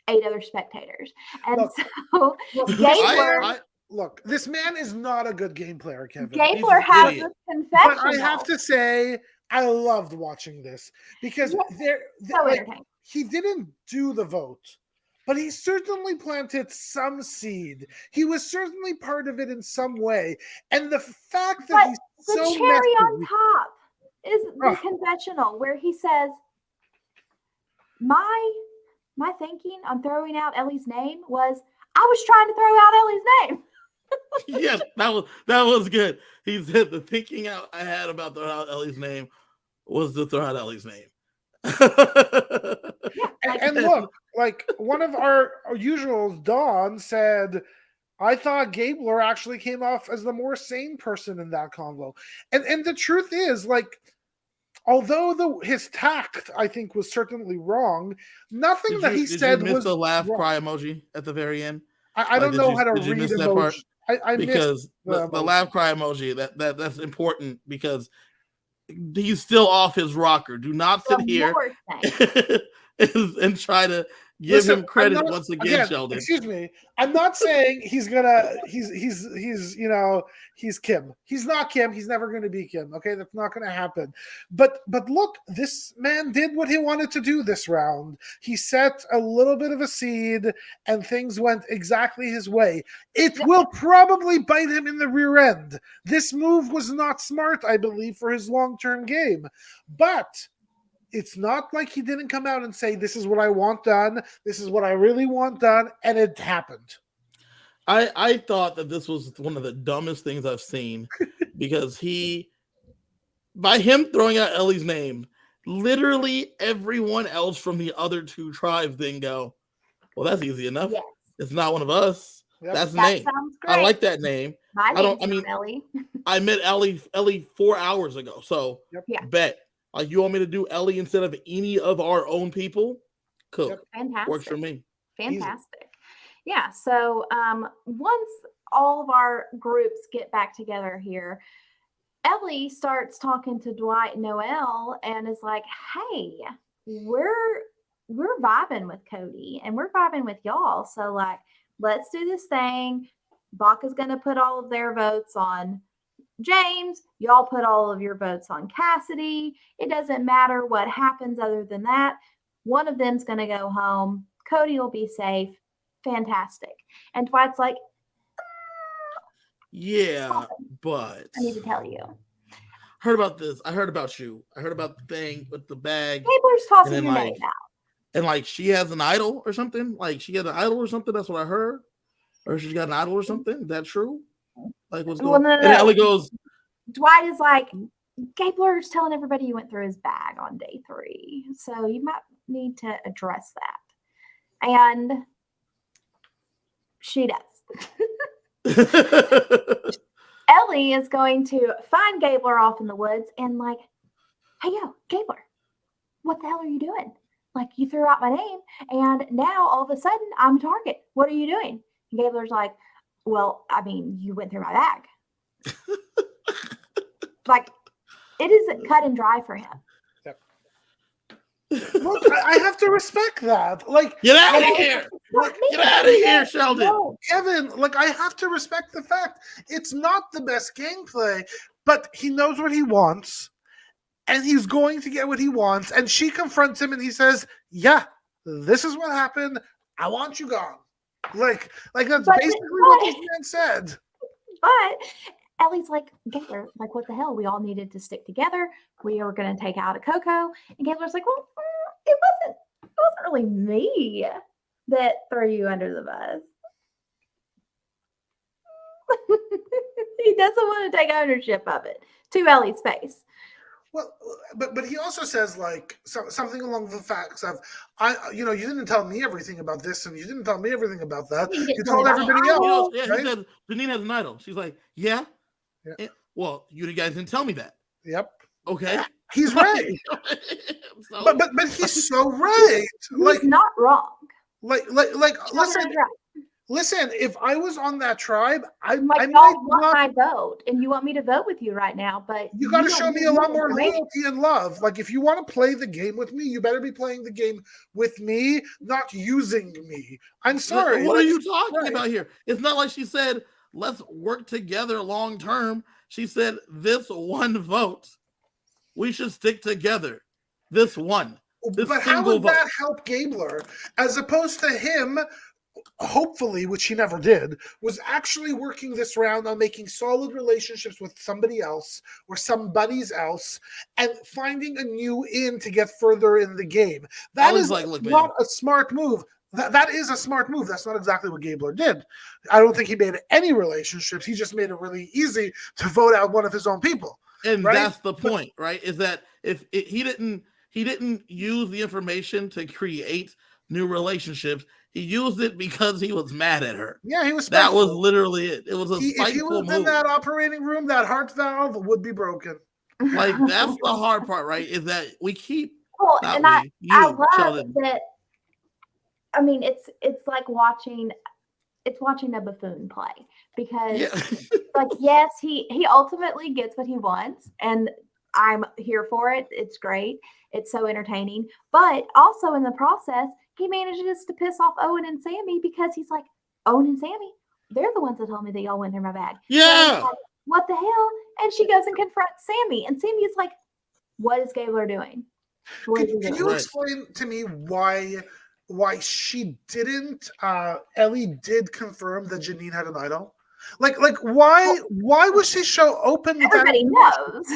8 other spectators. And look, this man is not a good game player, Kevin. Gabler has a confession. But I have to say, I loved watching this because he didn't do the vote, but he certainly planted some seed. He was certainly part of it in some way. And the fact that he's so the cherry on top is the confessional where he says, my thinking on throwing out Ellie's name was, I was trying to throw out Ellie's name. Yeah, that was good. He said the thinking I had about throwing out Ellie's name was to throw out Ellie's name. And look, like one of our usuals, Dawn said, I thought Gabler actually came off as the more sane person in that convo. And the truth is, like, although his tact, I think, was certainly wrong, nothing that he said did you miss was the laugh wrong. Cry emoji at the very end. I don't know how to read emoji. I because missed the laugh cry emoji that's important because he's still off his rocker. Do not sit here and try to give him credit once again, Sheldon. Excuse me. I'm not saying he's Kim. He's not Kim. He's never going to be Kim. Okay, that's not going to happen. But look, this man did what he wanted to do this round. He set a little bit of a seed, and things went exactly his way. It will probably bite him in the rear end. This move was not smart, I believe, for his long-term game. But it's not like he didn't come out and say, this is what I want done. This is what I really want done. And it happened. I thought that this was one of the dumbest things I've seen because by him throwing out Ellie's name, literally everyone else from the other two tribes then go, well, that's easy enough. Yes. It's not one of us. Yep. That's the name. I like that name. Ellie. I met Ellie 4 hours ago. So bet. Like, you want me to do Ellie instead of any of our own people? Cool. Yep. Fantastic. Works for me. Fantastic. Easy. Yeah. So once all of our groups get back together here, Ellie starts talking to Dwight and Noelle and is like, hey, we're vibing with Cody and we're vibing with y'all. So, like, let's do this thing. Baca's going to put all of their votes on James, y'all put all of your votes on Cassidy. It doesn't matter what happens other than that. One of them's going to go home. Cody will be safe. Fantastic. And Dwight's like, yeah, but I need to tell you. Heard about this. I heard about you. I heard about the thing with the bag. Gabler's tossing your name out. And like she has an idol or something. Like she had an idol or something. That's what I heard. Or she's got an idol or something. Is that true? Like what's going on? No. And Ellie goes, Dwight is like, Gabler's telling everybody you went through his bag on day 3. So you might need to address that. And she does. Ellie is going to find Gabler off in the woods and like, hey, yo, Gabler, what the hell are you doing? Like, you threw out my name and now all of a sudden I'm a target. What are you doing? And Gabler's like, well, I mean, you went through my bag. Like, it isn't cut and dry for him. Yep. Look, I have to respect that. Like, get out of here! Get out of here, Sheldon. No, Kevin, like, I have to respect the fact it's not the best gameplay, but he knows what he wants, and he's going to get what he wants. And she confronts him, and he says, "Yeah, this is what happened. I want you gone." Like that's basically what this man said. But Ellie's like, Gabler, like, what the hell? We all needed to stick together. We were going to take out a Coco. And Gabler's like, well, it wasn't really me that threw you under the bus. He doesn't want to take ownership of it, to Ellie's face. Well, but he also says, like, something along the facts of, you didn't tell me everything about this, and you didn't tell me everything about that. You told everybody else. Yeah, right? He said, Jeanine has an idol. She's like, yeah. Well, you guys didn't tell me that. Yep. Okay. He's right. but he's so right. He's not wrong. Listen, if I was on that tribe, I might want my vote, and you want me to vote with you right now, but you got to show me a lot more loyalty and love. Like, if you want to play the game with me, you better be playing the game with me, not using me. I'm sorry. What are you talking about here? It's not like she said, let's work together long term. She said, this one vote, we should stick together. This one. But how would that help Gabler as opposed to him? Hopefully, which he never did, was actually working this round on making solid relationships with somebody else or somebody's else and finding a new in to get further in the game. That is like, not a smart move. That is a smart move. That's not exactly what Gabler did. I don't think he made any relationships. He just made it really easy to vote out one of his own people. And right? that's the point, right? Is that he didn't use the information to create new relationships. He used it because he was mad at her. Yeah, he was spiteful. That was spiteful. literally it. It was a spiteful if he was move. in that operating room, that heart valve would be broken. Like, that's the hard part, right? Is that we keep. Well, and I love Sheldon. that. I mean, it's like watching a buffoon play, because like, yes, he ultimately gets what he wants, and I'm here for it. It's great. It's so entertaining. But also in the process, he manages to piss off Owen and Sammy, because he's like, Owen and Sammy, they're the ones that told me that y'all went through my bag. Yeah. Like, what the hell? And she goes and confronts Sammy, and Sammy is like, what is Gabler doing? Can you explain to me why she didn't? Ellie did confirm that Jeanine had an idol. Like why was she so open with everybody that? Knows.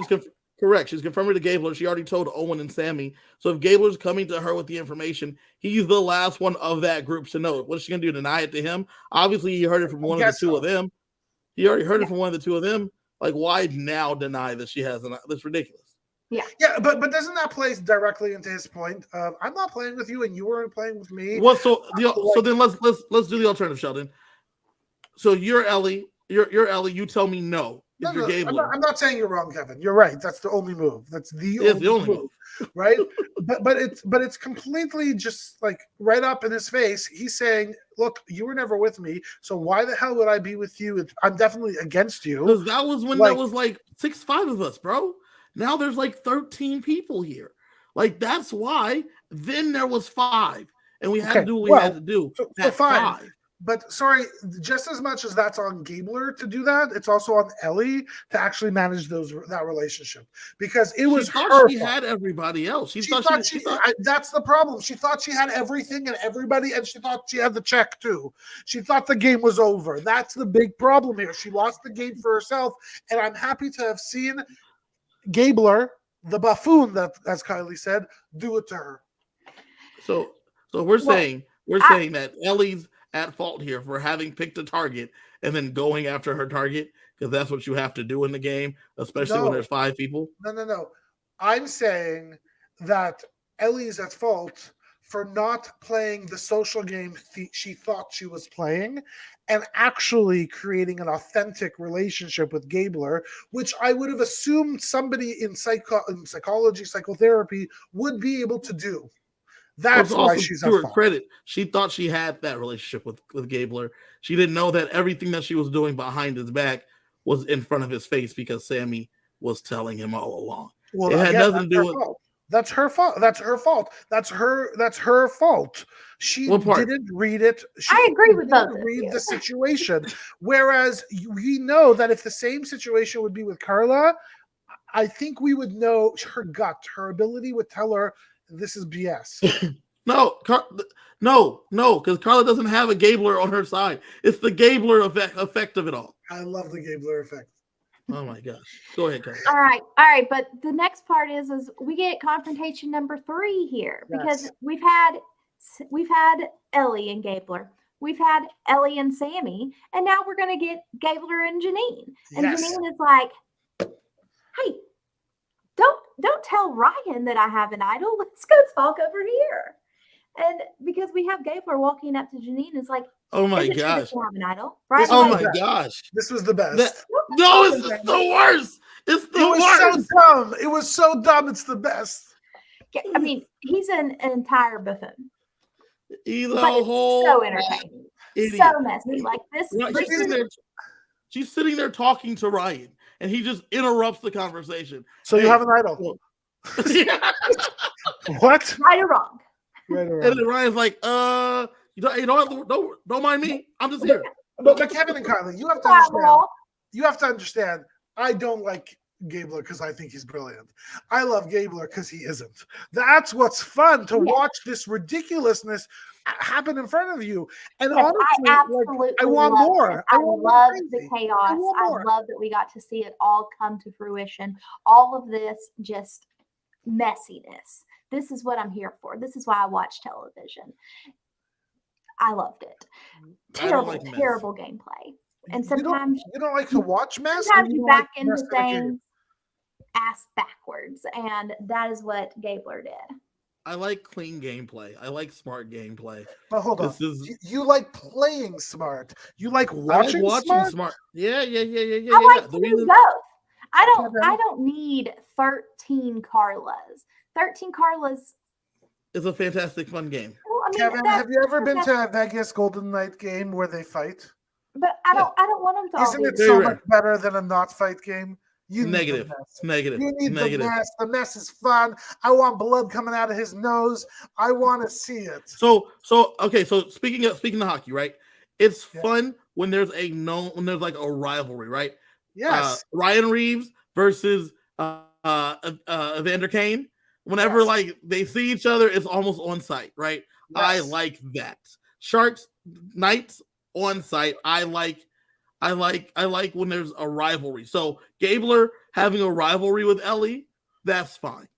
She's correct. She's confirming to Gabler. She already told Owen and Sammy. So if Gabler's coming to her with the information, he's the last one of that group to know. What is she gonna do? Deny it to him? Obviously, he heard it from one of the two of them. He already heard it from one of the two of them. Like, why now deny that she has that's ridiculous. Yeah, but doesn't that play directly into his point of, I'm not playing with you and you weren't playing with me? Well, so then let's do the alternative, Sheldon. So you're Ellie. You're Ellie. You tell me no. I'm not saying you're wrong, Kevin. You're right. That's the only move. That's the only move, right? but it's completely just like right up in his face. He's saying, "Look, you were never with me, so why the hell would I be with you? I'm definitely against you." Because that was when there was like 6-5 of us, bro. Now there's like 13 people here. Like, that's why. Then there was 5, and we had to do what we had to do. So 5. But sorry, just as much as that's on Gabler to do that, it's also on Ellie to actually manage that relationship, because it was her. She had everybody else. She thought that's the problem. She thought she had everything and everybody, and she thought she had the check too. She thought the game was over. That's the big problem here. She lost the game for herself, and I'm happy to have seen Gabler, the buffoon, that, as Kiley said, do it to her. So we're saying that Ellie's at fault here for having picked a target and then going after her target, because that's what you have to do in the game, especially when there's 5 people. No. I'm saying that Ellie's at fault for not playing the social game she thought she was playing and actually creating an authentic relationship with Gabler, which I would have assumed somebody in psychology, psychotherapy would be able to do. That's why she's to her credit. She thought she had that relationship with Gabler. She didn't know that everything that she was doing behind his back was in front of his face, because Sammy was telling him all along. Well, it had nothing to do with. That's her fault. That's her fault. That's her fault. She didn't read it. I agree with both. Read the situation. Whereas we know that if the same situation would be with Carla, I think we would know her gut. Her ability would tell her, this is BS. No, because Carla doesn't have a Gabler on her side. It's the Gabler effect of it all. I love the Gabler effect. Oh my gosh. Go ahead, Carla. All right. But the next part is we get confrontation number 3 here, because we've had Ellie and Gabler. We've had Ellie and Sammy, and now we're going to get Gabler and Jeanine. And Jeanine is like, hey, don't tell Ryan that I have an idol. Let's go talk over here. And because we have Gabler walking up to Jeanine, is like, oh my gosh, you have an idol, right? Oh my gosh, this was the best. No, it's the worst. It's the worst. So dumb. It was so dumb. It's the best. I mean, he's an entire buffoon. He's a whole so entertaining, idiot. So messy. Like this. She's sitting there talking to Ryan, and he just interrupts the conversation. So you have an idol. What? Right or wrong? Right or wrong. And then Ryan's like, don't mind me. I'm just here. But Kevin and Kiley, you have to understand. I don't like Gabler because I think he's brilliant. I love Gabler because he isn't. That's what's fun to watch this ridiculousness happen in front of you. And honestly, I want more. I love the chaos. I love that we got to see it all come to fruition. All of this just messiness. this is what I'm here for. This is why I watch television. I loved it. Terrible gameplay. And sometimes you don't like to watch mess. Sometimes you back into things ass backwards, and that is what Gabler did. I like clean gameplay. I like smart gameplay. But hold on. You like playing smart. You like watching smart? Yeah. I like to do both. I don't need 13 Carlas. 13 Carlas is a fantastic fun game. Well, I mean, Kevin, have you ever been to a Vegas Golden Knight game where they fight? But I don't want them to. Isn't it so much better than a not fight game? Negative. You need the mess. The mess is fun. I want blood coming out of his nose. I want to see it. So speaking of hockey, right? It's fun when there's like a rivalry, right? Yes. Ryan Reeves versus Evander Kane. Whenever like they see each other, it's almost on site, right? Yes. I like that. Sharks, Knights on site. I like when there's a rivalry. So Gabler having a rivalry with Ellie, that's fine.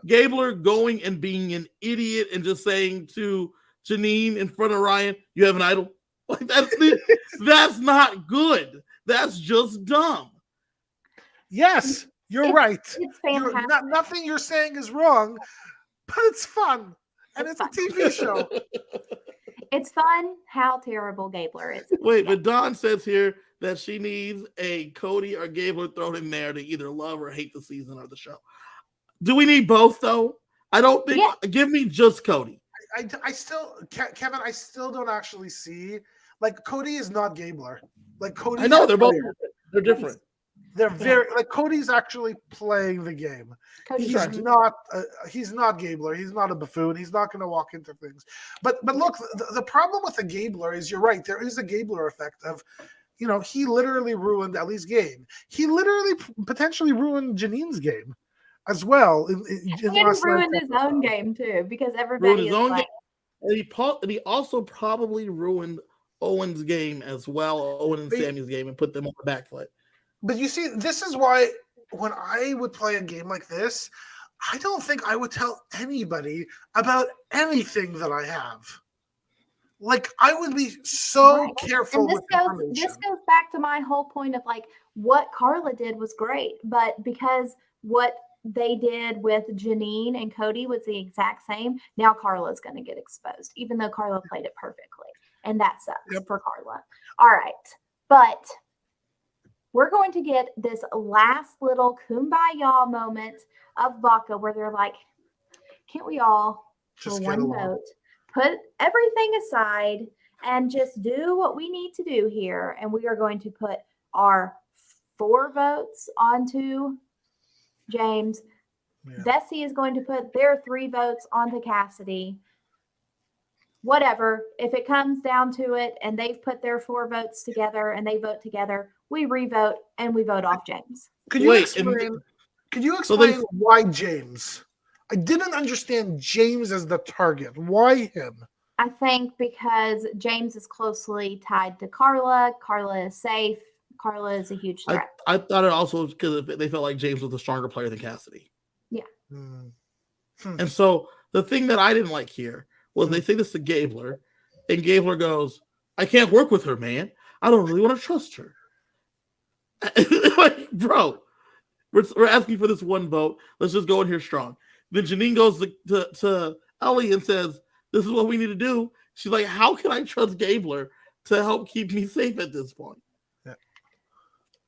Gabler going and being an idiot and just saying to Jeanine in front of Ryan, "You have an idol." Like that's not good. That's just dumb. Yes, you're right. It's fantastic. Nothing you're saying is wrong, but it's fun. And it's a TV show. It's fun how terrible Gabler is. Wait, but Dawn says here that she needs a Cody or Gabler thrown in there to either love or hate the season or the show. Do we need both, though? I don't think. Yeah. Give me just Cody. I still, Kevin, I still don't actually see. Like, Cody is not Gabler. Like, Cody. I know, they're both. They're different. They're very like Cody's actually playing the game. He's not Gabler. He's not a buffoon. He's not going to walk into things. But look, the problem with the Gabler is you're right. There is a Gabler effect of, he literally ruined Ellie's game. He literally potentially ruined Jeanine's game as well. He ruined his own game too because everybody is like. And he also probably ruined Owen's game as well. Owen and Sammy's game and put them on the back foot. But you see, this is why when I would play a game like this, I don't think I would tell anybody about anything that I have. Like, I would be so careful with information. This goes back to my whole point of like what Carla did was great, but because what they did with Jeanine and Cody was the exact same, now Carla's going to get exposed, even though Carla played it perfectly. And that sucks for Carla. All right. But we're going to get this last little kumbaya moment of Baca where they're like, can't we all, for one vote, put everything aside and just do what we need to do here? And we are going to put our 4 votes onto James. Yeah. Bessie is going to put their 3 votes onto Cassidy. Whatever. If it comes down to it and they've put their 4 votes together and they vote together, we re-vote and we vote off James. Could you explain why James? I didn't understand James as the target. Why him? I think because James is closely tied to Carla. Carla is safe. Carla is a huge threat. I thought it also was because they felt like James was a stronger player than Cassidy. Yeah. And so the thing that I didn't like here was they say this to Gabler, and Gabler goes, "I can't work with her, man. I don't really want to trust her." Like, bro, we're asking for this 1 vote. Let's just go in here strong. Then Jeanine goes to Ellie and says, "This is what we need to do." She's like, "How can I trust Gabler to help keep me safe at this point?" Yeah.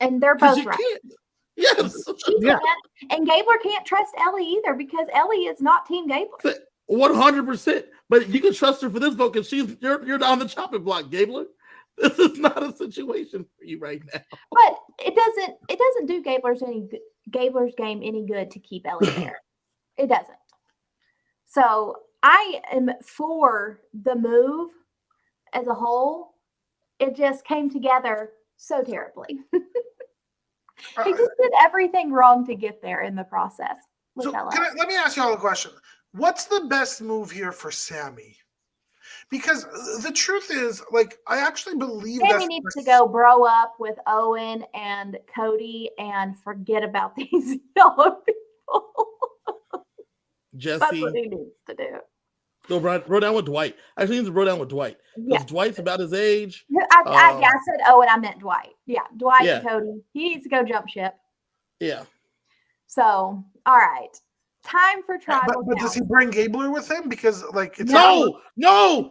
And they're both right. Yes. And Gabler can't trust Ellie either because Ellie is not Team Gabler. 100%. But you can trust her for this vote because you're on the chopping block, Gabler. This is not a situation for you right now. But it doesn't do Gabler's game any good to keep Ellie there. It doesn't. So I am for the move as a whole. It just came together so terribly. He just did everything wrong to get there in the process. So let me ask you all a question. What's the best move here for Sammy? Because the truth is, like, I actually believe Sammy needs to go bro up with Owen and Cody and forget about these yellow people. Jesse. That's what he needs to do. Go roll down with Dwight. Actually, he needs to roll down with Dwight. Because Dwight's about his age. I said Owen, I meant Dwight. Yeah, Dwight and Cody. He needs to go jump ship. Yeah. So, all right. Time for tribal. But does he bring Gabler with him? Because it's no,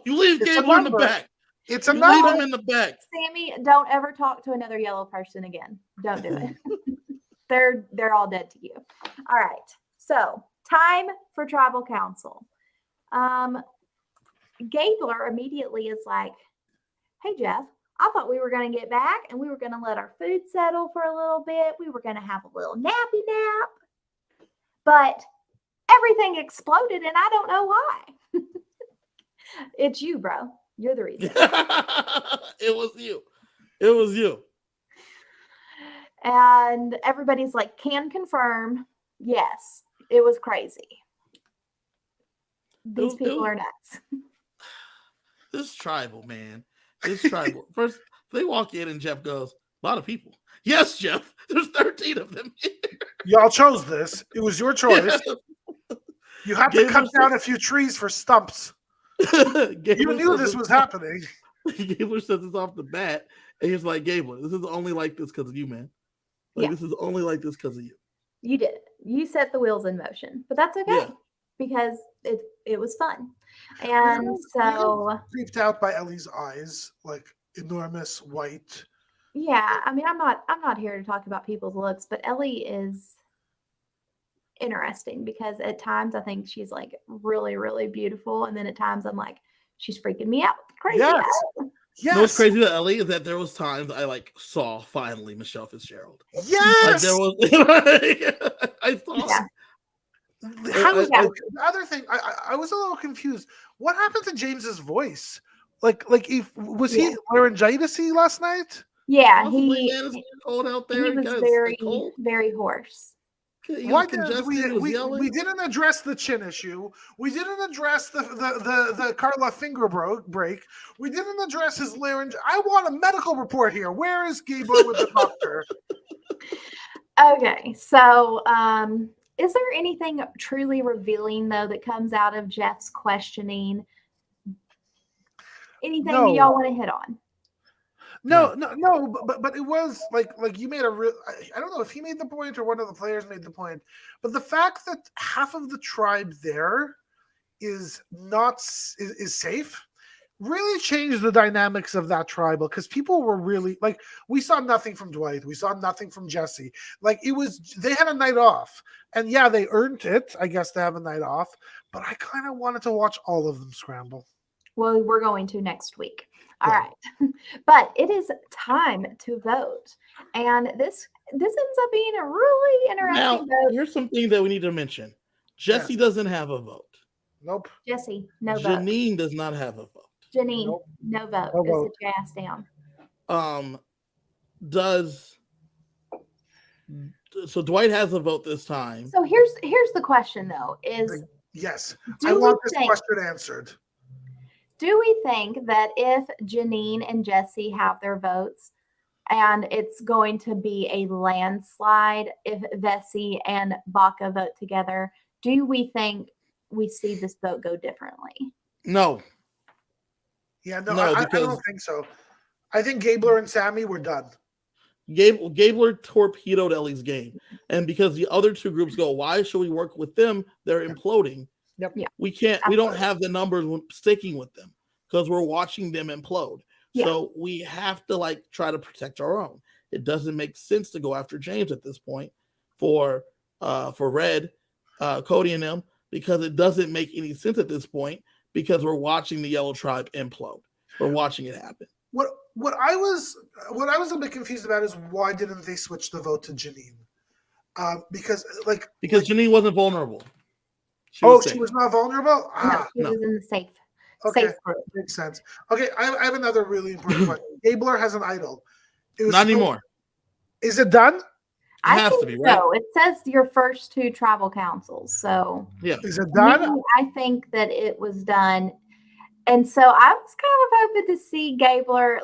you leave Gabler in the back. It's a you number. Leave him in the back. Sammy, don't ever talk to another yellow person again. Don't do it. They're all dead to you. All right. So, time for tribal council. Gabler immediately is like, "Hey Jeff, I thought we were going to get back and we were going to let our food settle for a little bit. We were going to have a little nappy nap. But everything exploded and I don't know why." It's you, bro. You're the reason. It was you. And everybody's like, "Can confirm. Yes, it was crazy. These people are nuts." This tribal, man. This tribal. First, they walk in and Jeff goes, "A lot of people." Yes, Jeff. There's 13 of them here. Y'all chose this. It was your choice. You have to cut down a few trees for stumps. You knew this was happening. Gabler says this off the bat, and he's like, "Gabler, this is only like this because of you, man. This is only like this because of you. You did. You set the wheels in motion, but that's okay because it was fun." And so creeped out by Ellie's eyes, like enormous white. Yeah, I mean, I'm not here to talk about people's looks, but Ellie is interesting because at times I think she's like really, really beautiful, and then at times I'm like, she's freaking me out. Crazy. Yes. You know what's crazy about Ellie is that there was times I saw finally Michelle Fitzgerald. Yes. There was I saw. Yeah. The other thing, I was a little confused. What happened to James's voice? Was he laryngitis-y last night? Yeah, it's cold out there. He was very, very hoarse. Why didn't we didn't address the chin issue? We didn't address the Carla finger break. We didn't address his laryngitis. I want a medical report here. Where is Gabler with the doctor? Okay, so is there anything truly revealing though that comes out of Jeff's questioning? Anything that y'all want to hit on? No, but it was like you made a real. I don't know if he made the point or one of the players made the point, but the fact that half of the tribe there is safe really changed the dynamics of that tribal because people were really we saw nothing from Dwight, we saw nothing from Jesse. They had a night off, and they earned it, I guess, to have a night off. But I kind of wanted to watch all of them scramble. Well, we're going to next week. All right. But it is time to vote. And this ends up being a really interesting vote. Here's something that we need to mention. Jesse doesn't have a vote. Nope. Jesse, no vote. Jeanine does not have a vote. Jeanine, no vote. Go sit your ass down. So Dwight has a vote this time. So here's the question though, is yes. I want this question answered. Do we think that if Jeanine and Jesse have their votes and it's going to be a landslide if Vesey and Baca vote together, do we think we see this vote go differently? No. Yeah, no, I don't think so. I think Gabler and Sammy were done. Gabler torpedoed Ellie's game. And because the other two groups go, why should we work with them? They're imploding. Yep. Yeah. We don't have the numbers sticking with them because we're watching them implode. Yeah. So we have to try to protect our own. It doesn't make sense to go after James at this point for Red, Cody and them, because it doesn't make any sense at this point because we're watching the Yellow Tribe implode. We're watching it happen. What I was a bit confused about is why didn't they switch the vote to Jeanine? Because Jeanine wasn't vulnerable. She was not vulnerable? No, she was in the safe. Okay, safe group. Makes sense. Okay, I have another really important question. Gabler has an idol. Not anymore. Is it done? I think to be, right? So. It says your first two tribal councils. So yeah, is it done? I think that it was done. And so I was kind of hoping to see Gabler,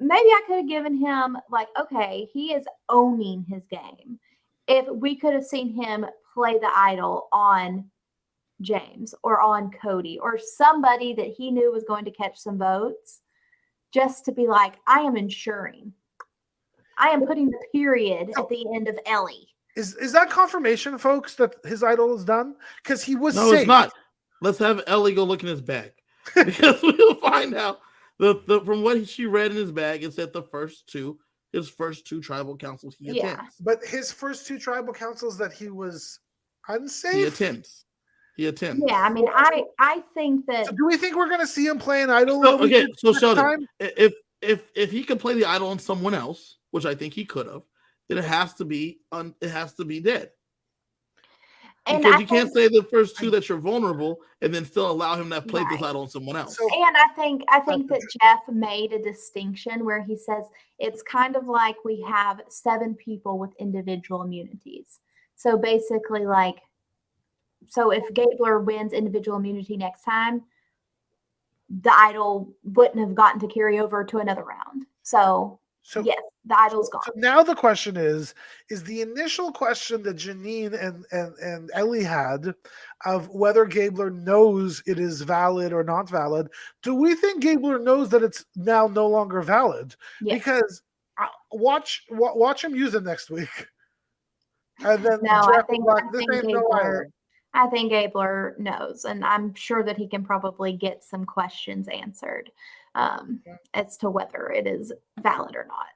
maybe I could have given him, okay, he is owning his game. If we could have seen him play the idol on James or on Cody or somebody that he knew was going to catch some votes, just to be like, I am ensuring. I am putting the period at the end of Ellie. Is that confirmation, folks, that his idol is done? Because he was No, safe. it's not. Let's have Ellie go look in his bag. Because we'll find out from what she read in his bag, it said his first two tribal councils he attends. But his first two tribal councils that he was unsafe? He attends. Yeah, I mean, I think that. So do we think we're going to see him play an idol? So Sheldon, if he could play the idol on someone else, which I think he could have, then it has to be dead. Because you can't say the first two that you're vulnerable and then still allow him to play this idol on someone else. And I think that Jeff made a distinction where he says it's kind of like we have 7 people with individual immunities. So basically, so if Gabler wins individual immunity next time, the idol wouldn't have gotten to carry over to another round. So yes, the idol's gone. So now the question is the initial question that Jeanine and Ellie had of whether Gabler knows it is valid or not valid. Do we think Gabler knows that it's now no longer valid? Yes. Because watch him use it next week. And then I think Gabler knows, and I'm sure that he can probably get some questions answered as to whether it is valid or not.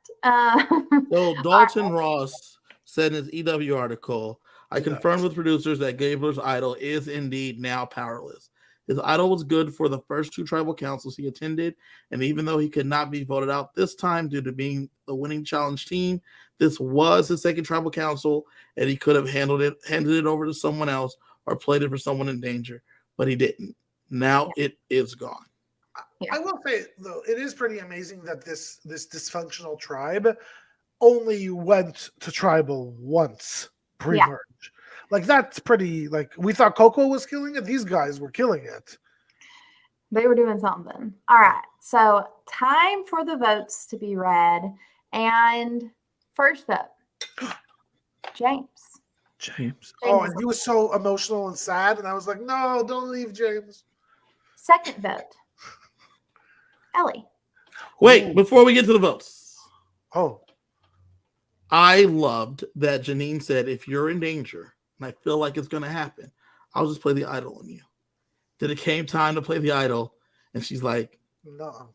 So Dalton Ross said in his EW article, I confirmed with producers that Gabler's idol is indeed now powerless. His idol was good for the first 2 tribal councils he attended, and even though he could not be voted out this time due to being the winning challenge team, this was his second tribal council, and he could have handed it over to someone else or played it for someone in danger, but he didn't. Now it is gone. I will say, though, it is pretty amazing that this dysfunctional tribe only went to tribal once pre-merge. That's pretty, we thought Coco was killing it. These guys were killing it. They were doing something. All right. So time for the votes to be read. And first up, James. Oh, and he was so emotional and sad. And I was like, no, don't leave James. Second vote, Ellie. Wait, before we get to the votes. Oh. I loved that Jeanine said, if you're in danger, and I feel like it's going to happen, I'll just play the idol on you. Then it came time to play the idol, and she's like, no.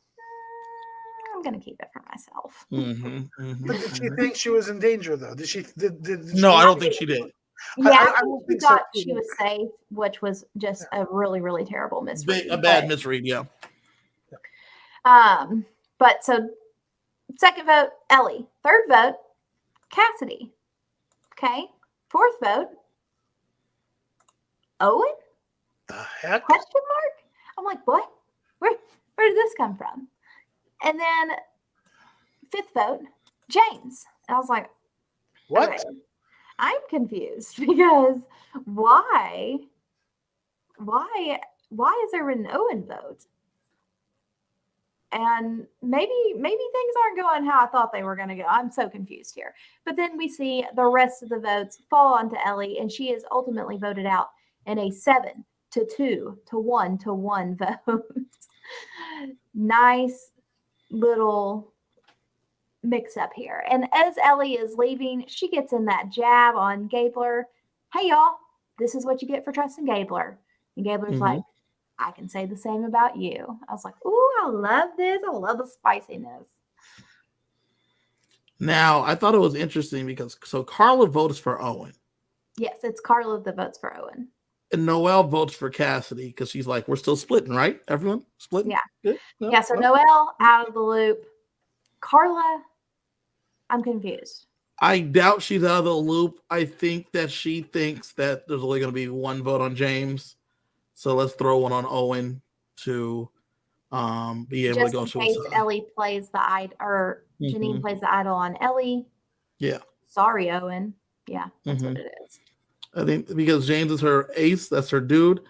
I'm going to keep it for myself. But did she think she was in danger, though? Did she? No, I don't think she did. Yeah, I think thought she was safe, which was just a really, really terrible misread. A bad misread, yeah. But so second vote, Ellie. Third vote, Cassidy. Okay. Fourth vote, Owen? The heck? Question mark? I'm like, what? Where did this come from? And then fifth vote, James. And I was like, what? Okay. I'm confused because why is there an Owen vote? And maybe things aren't going how I thought they were going to go. I'm so confused here. But then we see the rest of the votes fall onto Ellie, and she is ultimately voted out in a 7-2 to 1-1 vote. Nice little mix up here. And as Ellie is leaving, she gets in that jab on Gabler. Hey, y'all, this is what you get for trusting Gabler. And Gabler's like, I can say the same about you. I was like, ooh, I love this. I love the spiciness. Now, I thought it was interesting because Carla votes for Owen. Yes, it's Carla that votes for Owen. And Noelle votes for Cassidy because she's like, we're still splitting, right? Everyone splitting? Yeah. Good? No? Yeah, so Noelle out of the loop. Carla, I'm confused. I doubt she's out of the loop. I think that she thinks that there's only going to be one vote on James. So let's throw one on Owen to be able to go to in case Ellie plays the idol, or Jeanine plays the idol on Ellie. Yeah. Sorry, Owen. Yeah, that's what it is. I think because James is her ace, that's her dude.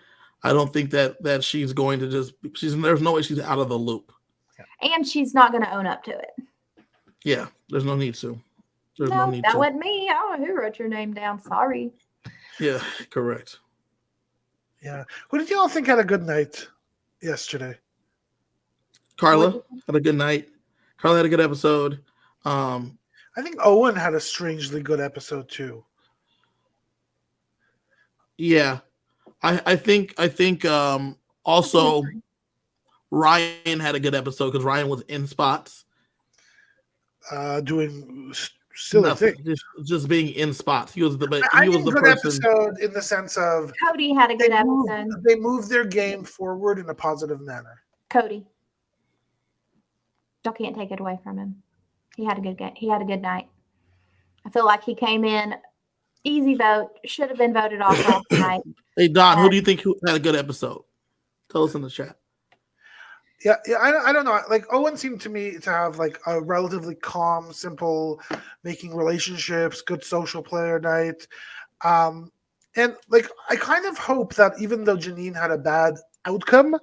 I don't think that she's going to there's no way she's out of the loop. And she's not going to own up to it. Yeah, there's no need to. There's no need that to. wasn't me. I don't know who wrote your name down. Sorry. Yeah, correct. Yeah. Who did you all think had a good night yesterday? Carla had a good night. Carla had a good episode. I think Owen had a strangely good episode too. Yeah. I think also Ryan had a good episode because Ryan was in spots. Doing silly things. Just being in spots. He was the good person. Episode in the sense of Cody had a good episode. They moved their game forward in a positive manner. Cody. Y'all can't take it away from him. He had a good game. He had a good night. I feel like he came in easy vote. Should have been voted off last night. Hey Don, who do you think had a good episode? Tell us in the chat. Yeah, I don't know. Like Owen seemed to me to have like a relatively calm, simple, making relationships, good social player night. And like I kind of hope that even though Jeanine had a bad outcome,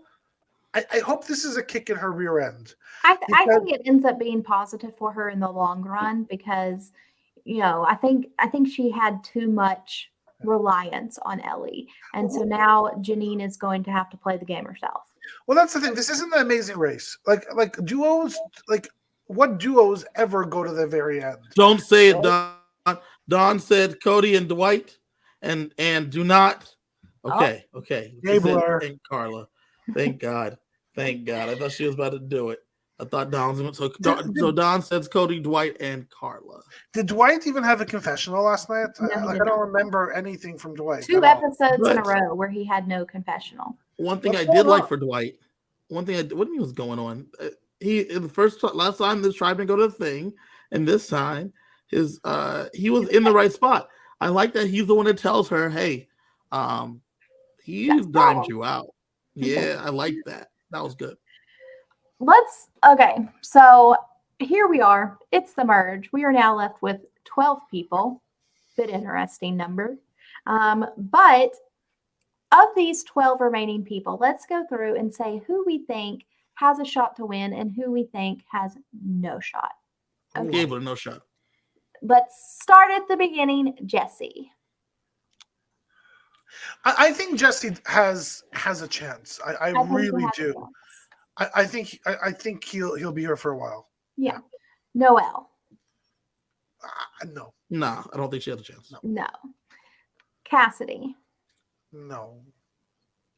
I hope this is a kick in her rear end. I think it ends up being positive for her in the long run because, I think she had too much reliance on Ellie, and so now Jeanine is going to have to play the game herself. Well, that's the thing. This isn't an Amazing Race. Like duos. Like what duos ever go to the very end? Don't say it, Don. Don said Cody and Dwight, and do not. Okay. And Carla. Thank God. Thank God. I thought she was about to do it. I thought Don was so Don says Cody, Dwight, and Carla. Did Dwight even have a confessional last night? No, I don't remember anything from Dwight. 2 episodes in a row where he had no confessional. One thing I did like for Dwight, what was going on? He last time this tried to go to the thing, and this time he was in the right spot. I like that he's the one that tells her, "Hey, he dimed you out." Yeah, I like that. That was good. So here we are. It's the merge. We are now left with 12 people. Bit interesting number. But of these 12 remaining people, let's go through and say who we think has a shot to win and who we think has no shot. Okay. Gable, no shot. Let's start at the beginning. Jesse. I think Jesse has a chance. I really do. I think he'll be here for a while. Yeah. Noelle. No. Nah, I don't think she has a chance. No. Cassidy. No.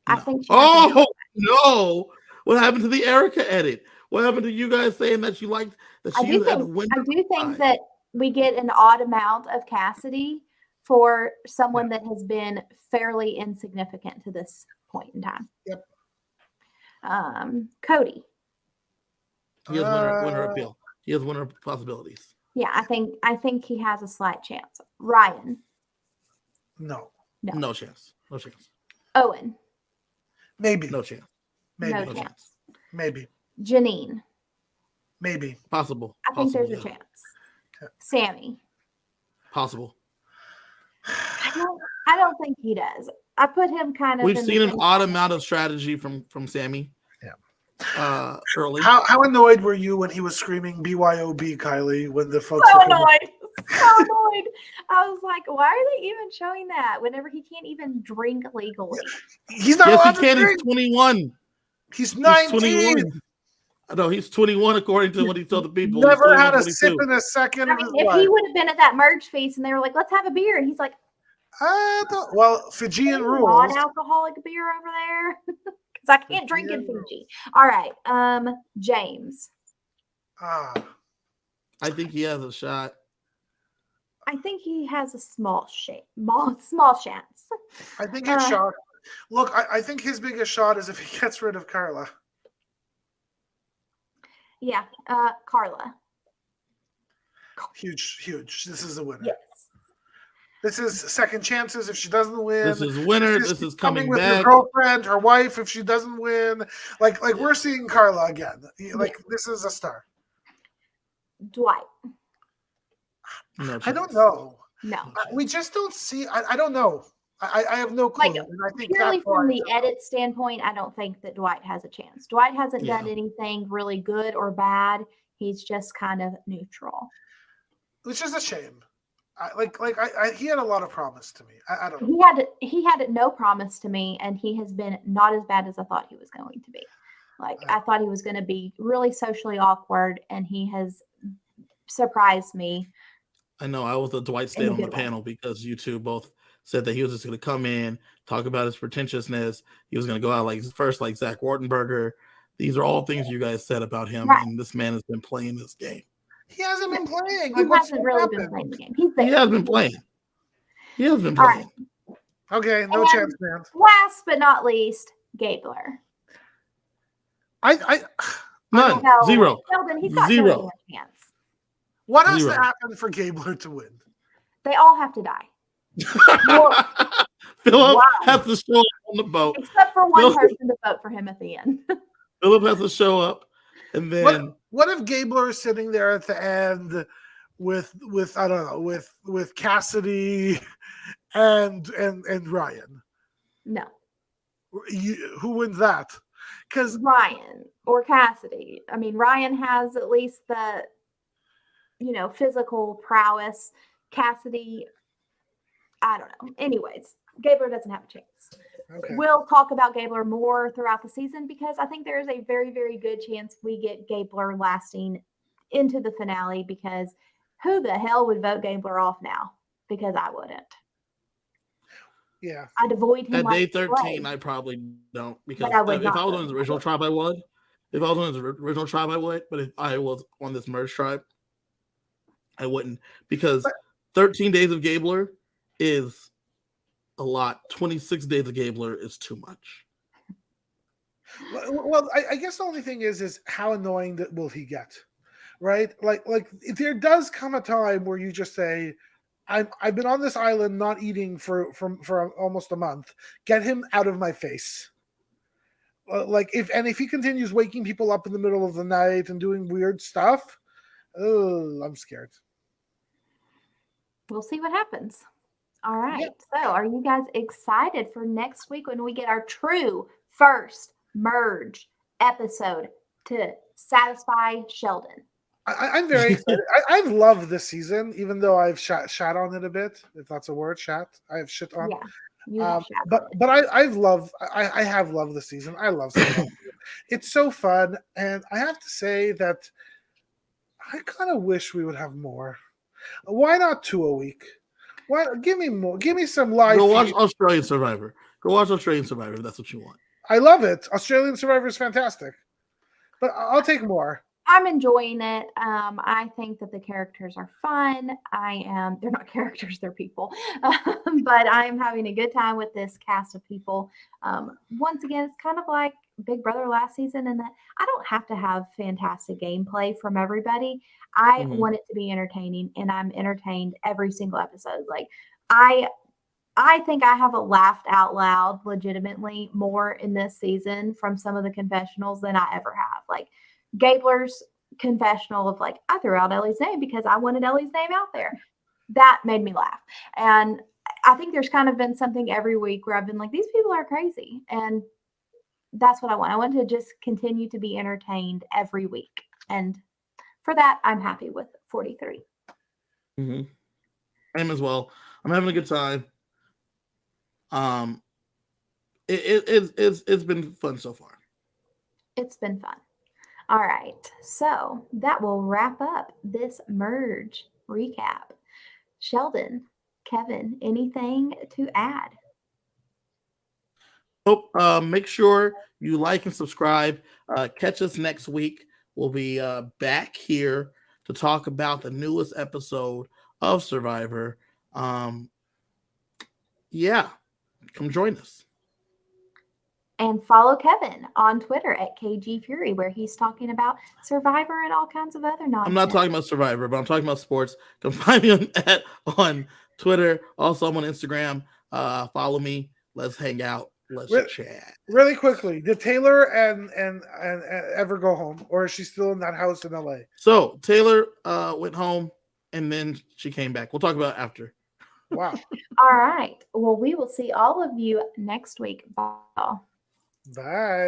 I think she no. What happened to the Erica edit? What happened to you guys saying that you liked that she had the winter? I do think that we get an odd amount of Cassidy for someone that has been fairly insignificant to this point in time. Yep. Cody. He has winner appeal. He has winner possibilities. Yeah, I think he has a slight chance. Ryan. No chance. No chance. Owen. Maybe. No chance. Maybe. No chance. Maybe. Jeanine. Maybe. Possible. I think there's a chance. Yeah. Sammy. Possible. I don't think he does. I put him kind of. We've seen an odd amount of strategy from Sammy. Yeah. Early. How annoyed were you when he was screaming BYOB, Kiley, when the folks so annoyed. So annoyed. I was like, why are they even showing that whenever he can't even drink legally? He's not allowed he can. He's 21. He's 19. He's 21. No, he's 21 according to what he told the people. Never had a sip in a second. If he would have been at that merge feast and they were like, let's have a beer, and he's like, Fijian rules. Non-alcoholic beer over there, because I can't drink in Fiji. All right, James. I think he has a shot. I think he has a small chance. I think his shot. Look, I think his biggest shot is if he gets rid of Carla. Yeah, Carla. Huge. This is a winner. Yes. This is second chances if she doesn't win. This is winner. This is coming with back. Her girlfriend, her wife, if she doesn't win. Like we're seeing Carla again. This is a star. Dwight. No, I don't know. No. We just don't see. I don't know. I have no clue. Like, and I think purely from the edit standpoint, I don't think that Dwight has a chance. Dwight hasn't done anything really good or bad. He's just kind of neutral. Which is a shame. He had a lot of promise to me. I don't know. He had no promise to me, and he has been not as bad as I thought he was going to be. Like, I thought he was going to be really socially awkward, and he has surprised me. I know. I was the Dwight Stan on the panel because you two both said that he was just going to come in, talk about his pretentiousness. He was going to go out like Zach Wartenberger. These are all things you guys said about him, right. And this man has been playing this game. He hasn't been playing. He hasn't really been playing the game. He has been playing. He has been playing. Right. Okay, no chance, man. Last but not least, Gabler. None. Zero. Sheldon, he's got no chance. What has to happen for Gabler to win? They all have to die. Philip has to show up on the boat. Except for one person to vote for him at the end. Philip has to show up, and then what if Gabler is sitting there at the end with I don't know with Cassidy and Ryan? No. Who wins that? Because Ryan or Cassidy. I mean, Ryan has at least the physical prowess. Cassidy, I don't know. Anyways, Gabler doesn't have a chance. Okay. We'll talk about Gabler more throughout the season because I think there is a very, very good chance we get Gabler lasting into the finale, because who the hell would vote Gabler off now? Because I wouldn't. Yeah. I'd avoid him at day 13. I probably don't, because if I was on his original tribe, I would. If I was on his original tribe, I would. But if I was on this merge tribe, I wouldn't, because 13 days of Gabler is a lot. 26 days of Gabler is too much. Well, I guess the only thing is how annoying that will he get, right? Like there does come a time where you just say, I've been on this island not eating for almost a month. Get him out of my face. If he continues waking people up in the middle of the night and doing weird stuff, I'm scared. We'll see what happens. All right. Yep. So are you guys excited for next week when we get our true first merge episode to satisfy Sheldon? I'm very excited. I've loved this season, even though I've shat on it a bit, if that's a word, shat. I have shit on. Yeah. But I have loved the season. I love it. It's so fun. And I have to say that I kind of wish we would have more. Why not 2 a week? Why give me more? Give me some live. Go watch Australian Survivor. Go watch Australian Survivor if that's what you want. I love it. Australian Survivor is fantastic. But I'll take more. I'm enjoying it. I think that the characters are fun. They're not characters, they're people. But I'm having a good time with this cast of people. Once again, it's kind of like Big Brother last season, in that I don't have to have fantastic gameplay from everybody. I want it to be entertaining, and I'm entertained every single episode. Like, I think I have laughed out loud legitimately more in this season from some of the confessionals than I ever have. Like, Gabler's confessional of like, I threw out Ellie's name because I wanted Ellie's name out there. That made me laugh. And I think there's kind of been something every week where I've been like, these people are crazy. And that's what I want. I want to just continue to be entertained every week. And for that, I'm happy with 43. Mm-hmm. Same as well. I'm having a good time. It's been fun so far. It's been fun. All right, so that will wrap up this merge recap. Sheldon, Kevin, anything to add? Make sure you like and subscribe. Catch us next week. We'll be back here to talk about the newest episode of Survivor. Come join us. And follow Kevin on Twitter at KG Fury, where he's talking about Survivor and all kinds of other nonsense. I'm not talking about Survivor, but I'm talking about sports. Come find me on Twitter. Also, I'm on Instagram. Follow me. Let's hang out. Let's chat. Really quickly, did Taylor and ever go home, or is she still in that house in LA? So Taylor went home, and then she came back. We'll talk about it after. Wow. All right. Well, we will see all of you next week. Bye. Bye.